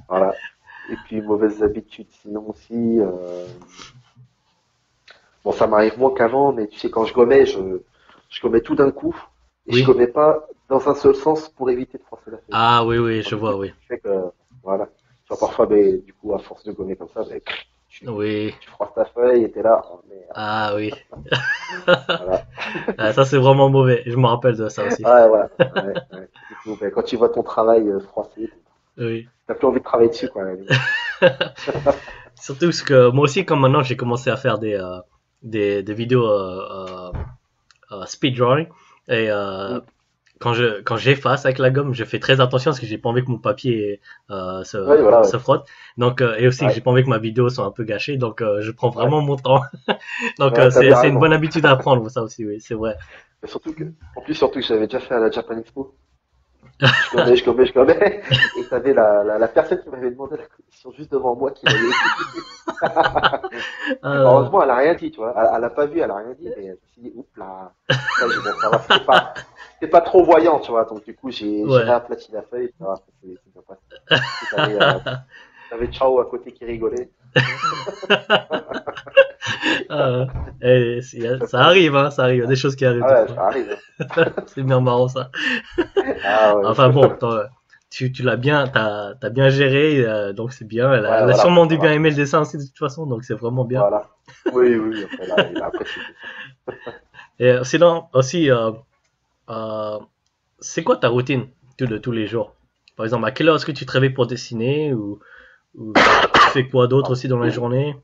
Voilà. Et puis, mauvaises habitudes, sinon aussi, bon, ça m'arrive moins qu'avant, mais tu sais, quand je gommais, je gommais tout d'un coup, et je Oui. gommais pas dans un seul sens pour éviter de froisser la feuille. Ah oui, oui, je Donc, vois, du coup, oui. ce qui fait que, voilà. Tu Toi, parfois, ben, du coup, à force de gommer comme ça, ben, Oui. tu froisses ta feuille et t'es là. Oh, merde. Ah oui. Voilà. Ah, ça, c'est vraiment mauvais. Je me rappelle de ça aussi. Ouais, voilà. Ouais, ouais. Du coup, ben, quand tu vois ton travail froissé, Oui. t'as plus envie de travailler dessus, quoi, à la limite. Surtout parce que moi aussi, comme maintenant, j'ai commencé à faire des vidéos speed drawing. Et Mm. quand j'efface avec la gomme, je fais très attention parce que j'ai pas envie que mon papier Ouais, voilà, ouais. se frotte. Donc, et aussi que Ouais, j'ai pas envie que ma vidéo soit un peu gâchée. Donc, je prends ouais. vraiment mon temps. Donc, Ouais, t'as bien c'est une raison. bonne habitude à apprendre, ça aussi, oui, c'est vrai. Et surtout que, en plus, surtout que j'avais déjà fait à la Japan Expo. Je gommais. Et t'avais la personne qui m'avait demandé la commission juste devant moi qui voyait. Euh, Heureusement, elle a rien dit, tu vois. Elle a pas vu, elle a rien dit, mais je me suis dit, oups là. Après, bon, ça va, c'était pas trop voyant, tu vois. Donc, du coup, j'ai ouais. réaplati la feuille, ça va, c'est bien passé. Et t'avais Ciao à côté qui rigolait. Euh, et ça arrive, hein, ça arrive. Il y a des choses qui arrivent Ah des ouais, fois. ça arrive, hein. C'est bien marrant, ça. Ah ouais. Enfin bon, tu l'as bien, t'as bien géré, donc c'est bien. Ouais, Elle a voilà, sûrement dû ça va. bien aimer le dessin aussi de toute façon, donc c'est vraiment bien. Voilà. Oui, oui, oui, après, là, il a apprécié tout ça. Et sinon, aussi, euh, c'est quoi ta routine de tous les jours? Par exemple, à quelle heure est-ce que tu te réveilles pour dessiner ou tu fais quoi d'autre Alors, aussi dans la journée?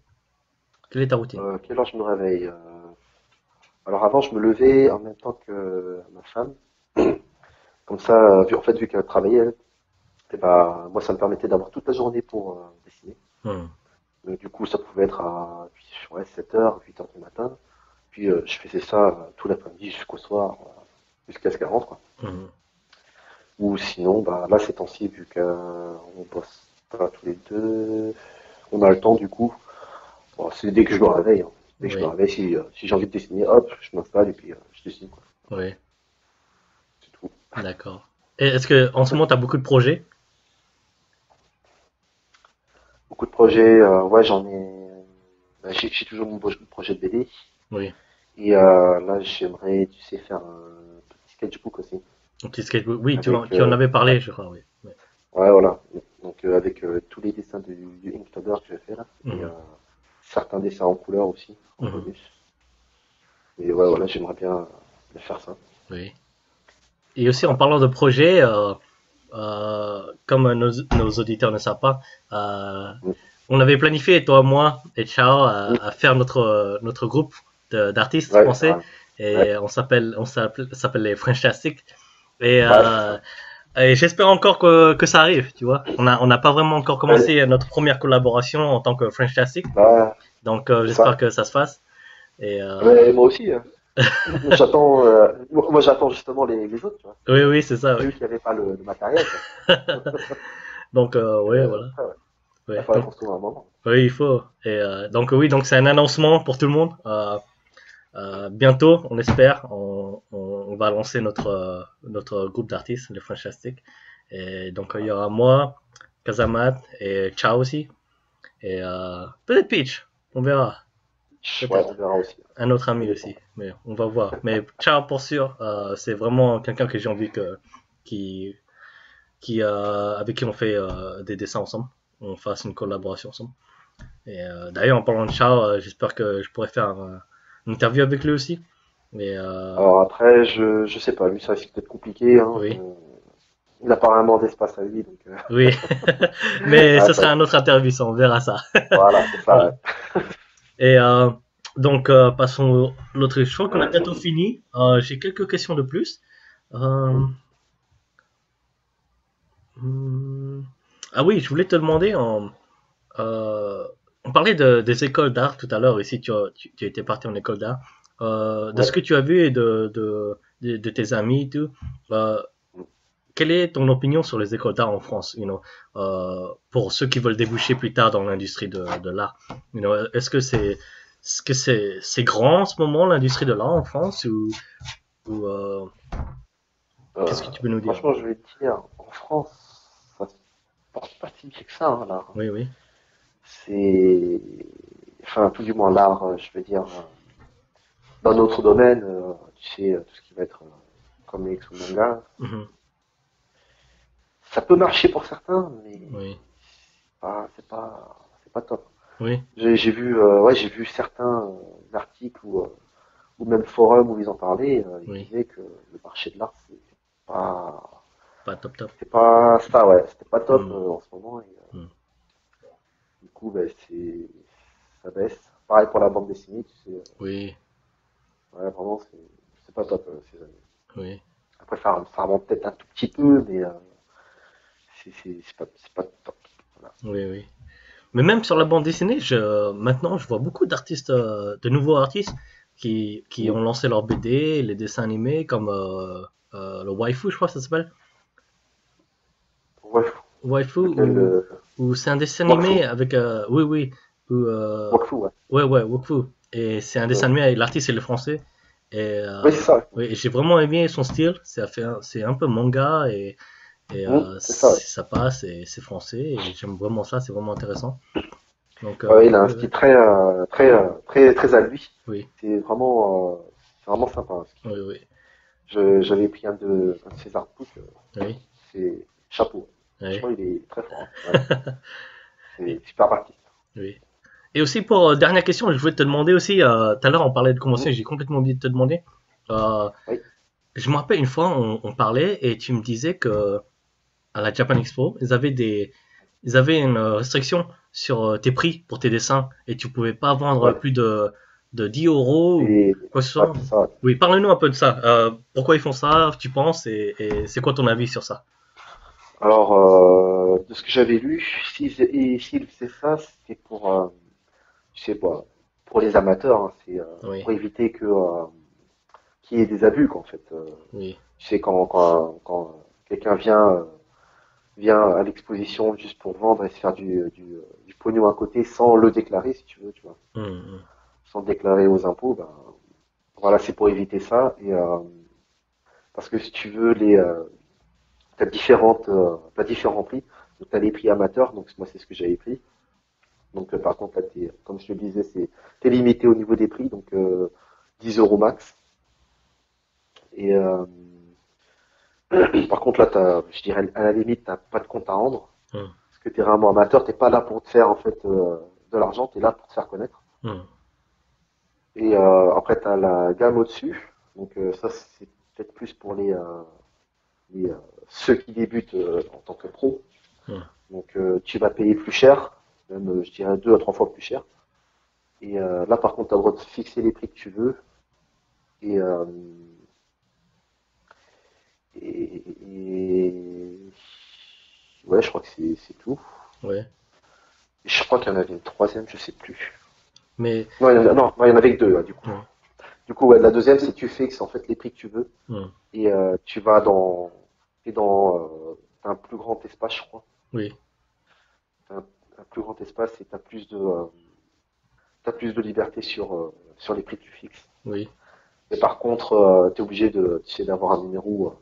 Quelle est ta routine? quelle heure je me réveille? Alors avant, je me levais en même temps que ma femme. Comme ça, en fait, vu qu'elle travaillait, elle, et bah, moi, ça me permettait d'avoir toute la journée pour dessiner. Hmm. Donc, du coup, ça pouvait être à ouais, 7h, 8h du matin. Puis, je faisais ça tout l'après-midi jusqu'au soir, jusqu'à ce qu'elle rentre, quoi. Hmm. Ou sinon, bah, là, ces temps-ci, vu qu'on bosse pas tous les deux, on a le temps, du coup. Bon, c'est dès que je me réveille, hein. Dès que je me Oui, réveille, si j'ai envie de dessiner, hop, je m'installe et puis je dessine, quoi. oui, C'est tout. d'accord. Et est-ce que en ce moment tu as beaucoup de projets? Beaucoup de projets, ouais, j'en ai. Bah, j'ai toujours mon projet de BD. Oui, Et là, j'aimerais, tu sais, faire un petit sketchbook aussi. un petit sketchbook. Oui, Avec, tu en avais ouais, parlé, je crois, oui. Oui. ouais, voilà. Donc, avec tous les dessins du Inktober que j'ai fait là. Et Mhm, certains dessins en couleur aussi, en mhm, bonus. Et ouais, voilà, j'aimerais bien faire ça. oui. Et aussi en Voilà. parlant de projets, comme nos auditeurs ne savent pas, Mm. on avait planifié, toi, moi et Chao, Mm. à faire notre groupe d'artistes Ouais, c'est français. vrai. Ouais, Et s'appelle les Frenchtastic. Et, ouais, c'est ça. et j'espère encore que ça arrive, tu vois. On n'a pas vraiment encore Ouais, commencé notre première collaboration en tant que Frenchtastic. bah, Donc c'est j'espère ça. que ça se fasse. Et Ouais, moi aussi. J'attends, moi j'attends justement les autres, tu vois. oui, oui, c'est ça, oui. J'ai vu qu'il n'y avait pas le matériel, quoi. Donc Et, ouais, voilà. après, ouais. Il Ouais. faudrait Donc qu'on se trouve un moment. oui, il faut. Et donc oui, donc c'est un annoncement pour tout le monde. Bientôt, on espère, on va lancer notre groupe d'artistes, les Fantastic. Et donc il y aura moi, Kazamat et Chao aussi. Et peut-être Peach, on verra. Ouais, on Peut-être. verra aussi. Un autre Ça ami dépend. aussi, mais on va voir. Mais Chao pour sûr, c'est vraiment quelqu'un que j'ai envie qui, avec qui on fait des dessins ensemble. On fasse une collaboration ensemble. Et d'ailleurs, en parlant de Chao, j'espère que je pourrais faire une interview avec lui aussi. Mais Alors après, je sais pas, lui ça c'est peut-être compliqué, hein. oui, Il a pas vraiment d'espace à lui, donc oui. Mais ouais, ce ça va sera être un autre compliqué. interview, ça, on verra ça. Voilà, c'est ça, Voilà. ouais. Et donc, passons à l'autre. Je crois qu'on a bientôt fini. J'ai quelques questions de plus. Hmm. Euh, hmm, ah oui, je voulais te demander, on parlait des écoles d'art tout à l'heure. Ici, tu étais parti en école d'art. De ce Ouais. que tu as vu et de tes amis et tout, euh, Hmm. quelle est ton opinion sur les écoles d'art en France, pour ceux qui veulent déboucher plus tard dans l'industrie de l'art? Est-ce que c'est grand en ce moment l'industrie de l'art en France ou qu'est-ce que tu peux nous dire? Franchement, je vais te dire, en France, ça se porte pas si bien que ça, hein, l'art. Oui, oui. C'est, enfin, tout du moins l'art, je veux dire, dans notre domaine, tu sais, tout ce qui va être comics ou manga, Mhm, ça peut marcher pour certains, mais oui. c'est pas top. Oui, J'ai vu certains articles ou même forums où ils en parlaient, ils oui, disaient que le marché de l'art, pas, pas top top. c'était pas ça, ouais, c'était pas top Hmm, en ce moment. hmm. Du coup, ça baisse. Pareil pour la bande dessinée, tu sais, Oui, ouais, vraiment, c'est pas top ces années. oui, Après, ça remonte peut-être un tout petit peu, mais c'est pas top. Voilà. oui, oui. Mais même sur la bande dessinée, maintenant, je vois beaucoup d'artistes, de nouveaux artistes qui Mm. ont lancé leur BD, les dessins animés, comme le Waifu, je crois que ça s'appelle. Ouais, Waifu, lequel, ou c'est un dessin Wakfu, animé avec, oui, oui, ou, Wakfu, ouais. ouais, ouais, Waifu. Et c'est un dessin Ouais. animé, avec l'artiste, c'est le français. Et Oui, c'est ça. oui, j'ai vraiment aimé son style. C'est un peu manga et C'est ça, ouais. ça passe et c'est français. Et j'aime vraiment ça, c'est vraiment intéressant. Donc, Ouais, il a un oui, style très à lui. oui, C'est vraiment sympa, hein, ce qu'il oui, fait. oui, J'avais pris un de ses artbooks, oui, c'est chapeau. oui, Franchement, il est très fort, hein. Ouais. oui, C'est super artiste. oui. Et aussi pour dernière question, je voulais te demander aussi, tout à l'heure on parlait de convention, Mm. j'ai complètement oublié de te demander. Euh, Oui, je me rappelle une fois, on parlait et tu me disais que à la Japan Expo, ils avaient une restriction sur tes prix pour tes dessins et tu pouvais pas vendre ouais. plus de 10 euros ou Et quoi que ce ouais, soit. c'est ça, ouais. Oui, parle-nous un peu de ça. Pourquoi ils font ça, tu penses, et c'est quoi ton avis sur ça? Alors, de ce que j'avais lu, s'ils faisaient ça, c'était je sais pas, pour les amateurs, hein, c'est Oui, pour éviter qu'il y ait des abus, quoi, en fait. oui, Tu sais, quand quelqu'un vient à l'exposition juste pour vendre et se faire du pognon à côté sans le déclarer, si tu veux, tu vois, hum, sans le déclarer aux impôts, ben, voilà, c'est pour éviter ça. Parce que si tu veux, t'as différents prix. Donc, t'as les prix amateurs, donc moi, c'est ce que j'avais pris. Donc, par contre, là, comme je te le disais, t'es limité au niveau des prix, donc 10 euros max. Et par contre, là, je dirais, à la limite, t'as pas de compte à rendre. hum, Parce que t'es vraiment amateur, t'es pas là pour te faire, en fait, de l'argent, t'es là pour te faire connaître. hum. Et après, t'as la gamme au-dessus. Donc, ça, c'est peut-être plus pour ceux qui débutent en tant que pro. Hum. Donc, tu vas payer plus cher, même, je dirais, 2 à 3 fois plus cher. Et là, par contre, tu as le droit de fixer les prix que tu veux. Et, euh, et ouais, je crois que c'est tout. Ouais. Et je crois qu'il y en avait une troisième, je sais plus. Mais, Non, il y en avait que deux, hein, du coup. ouais. Du coup, ouais, la deuxième, c'est que tu fixes en fait les prix que tu veux. Hum. Et t'as un plus grand espace, je crois. Oui, T'as un plus grand espace et t'as plus de liberté sur les prix que tu fixes. oui, Mais par contre, t'es obligé tu sais, d'avoir un numéro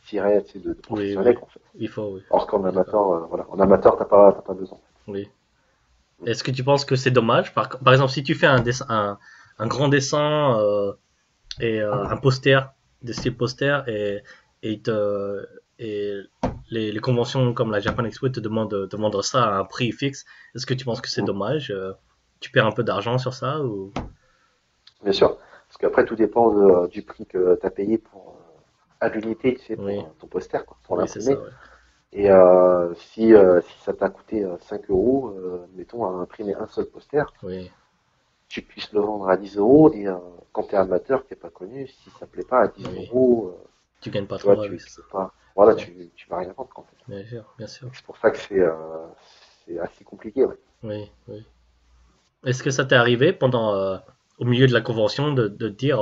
tiré, tu sais, de oui, professionnel, oui. quoi, en fait. Il faut, oui. Alors qu'en D'accord. amateur, voilà, en amateur, t'as pas besoin. Oui. Est-ce que tu penses que c'est dommage? Par exemple, si tu fais un grand dessin et un poster, des styles poster, et, et les conventions comme la Japan Expo te demandent de vendre ça à un prix fixe, est-ce que tu penses que c'est Mm. dommage? Tu perds un peu d'argent sur ça ou... Bien sûr. Parce qu'après, tout dépend du prix que tu as payé à l'unité, tu sais, Oui, pour ton poster, quoi, pour oui, c'est ça, l'imprimer. ouais. Et si ça t'a coûté 5 euros, mettons, à imprimer un seul poster, Oui, tu puisses le vendre à 10 euros. Et quand tu es amateur, que t'es pas connu, si ça plaît pas à 10 oui. euros, Tu gagnes pas tu vois, trop avec tu ça. peux pas. Voilà, Ouais, tu vas rien vendre, en fait. bien sûr, bien sûr. C'est pour ça que c'est assez compliqué, ouais. Oui, oui. Est-ce que ça t'est arrivé pendant, au milieu de la convention de dire,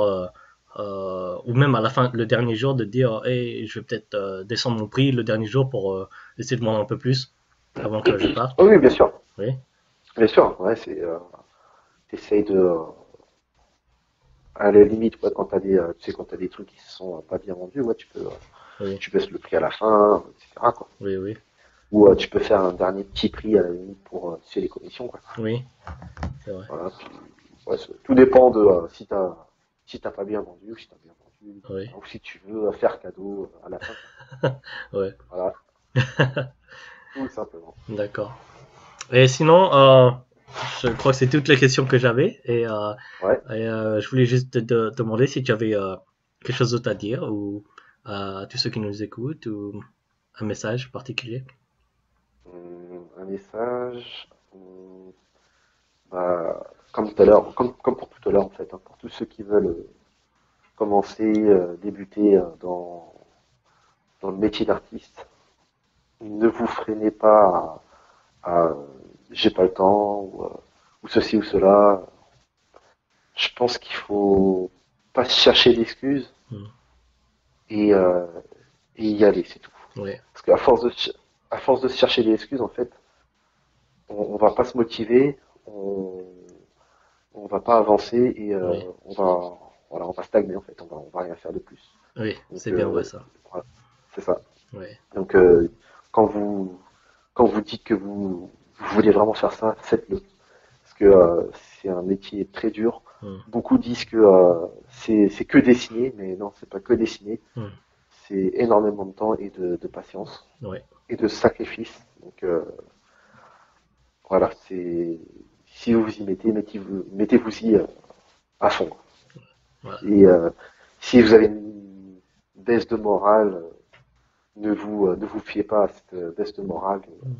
ou même à la fin, le dernier jour, de dire, hey, je vais peut-être descendre mon prix le dernier jour pour essayer de vendre un peu plus avant que je parte? Oh oui, bien sûr. Oui, Bien sûr, ouais, t'essayes à la limite, ouais, tu sais, quand t'as des trucs qui se sont pas bien vendus, ouais, oui, tu baisses le prix à la fin, etc., quoi. oui, oui, Ou tu peux faire un dernier petit prix à la limite pour tu sais, les commissions, quoi. oui, c'est vrai. Voilà, puis, ouais, tout dépend de si t'as pas bien vendu ou si t'as bien vendu, Oui, ou si tu veux faire cadeau à la fin, quoi. ouais, Voilà, tout simplement. d'accord. Et sinon, je crois que c'est toutes les questions que j'avais. Ouais. Je voulais juste te demander si tu avais quelque chose d'autre à dire ou à tous ceux qui nous écoutent ou un message particulier. Un message. Bah, comme tout à l'heure, comme pour tout à l'heure en fait, hein, pour tous ceux qui veulent commencer, débuter dans le métier d'artiste, ne vous freinez pas à j'ai pas le temps ou ceci ou cela. Je pense qu'il faut pas chercher d'excuses Hmm. et, euh, et y aller, c'est tout. Oui, Parce à force de se chercher des excuses, en fait, on va pas se motiver, on va pas avancer et oui, voilà, on va stagner en fait, on va rien faire de plus. oui, c'est Donc bien vrai ça. voilà, c'est ça. Oui, Donc quand vous quand vous dites que vous voulez vraiment faire ça, faites-le. Parce que c'est un métier très dur. hmm, Beaucoup disent que c'est que dessiner, mais non, c'est pas que dessiner. hmm, C'est énormément de temps et de patience oui, et de sacrifice. Donc voilà, c'est si vous vous y mettez, mettez-vous-y à fond. voilà. Et si vous avez une baisse de morale, ne vous fiez pas à cette baisse de morale. Hmm.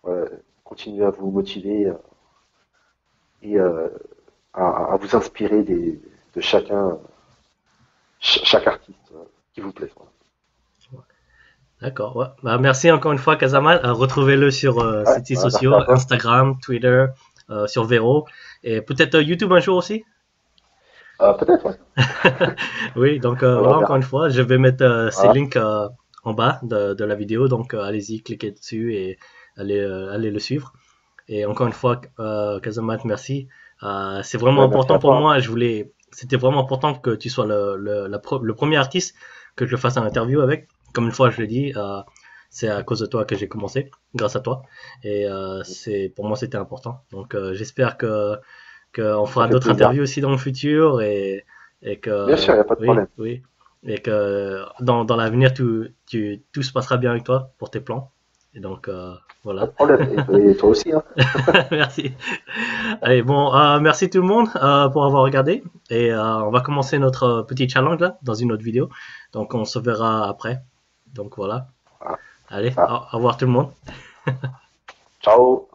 Voilà, continuez à vous motiver et à vous inspirer de chacun, chaque artiste qui vous plaît. Voilà. D'accord, ouais. Bah, merci encore une fois, Kazamal. Retrouvez-le sur Ouais, ses réseaux ouais, merci sociaux, à toi. Instagram, Twitter, sur Vero, et peut-être YouTube un jour aussi. Peut-être, ouais. Oui, donc Voilà, voilà, on encore verra. une fois, je vais mettre ces Voilà. links en bas de la vidéo, donc allez-y, cliquez dessus et allez le suivre. Et encore une fois, Kazamat, merci. C'est vraiment Ouais, merci important à pour toi. moi. C'était vraiment important que tu sois le premier artiste que je fasse un interview avec. Comme une fois, je l'ai dit, c'est à cause de toi que j'ai commencé, grâce à toi. Et pour moi, c'était important. Donc, j'espère qu'on Ça fera fait d'autres plaisir. interviews aussi dans le futur et Bien que, sûr, il n'y a pas de oui, problème. oui, et que dans l'avenir, tout se passera bien avec toi pour tes plans. Et donc, Pas de voilà. problème. Et toi aussi, hein. Merci. Allez, bon, merci tout le monde pour avoir regardé. Et on va commencer notre petit challenge là, dans une autre vidéo. Donc, on se verra après. Donc, voilà. Voilà, c'est Allez, ça. au revoir tout le monde. Ciao.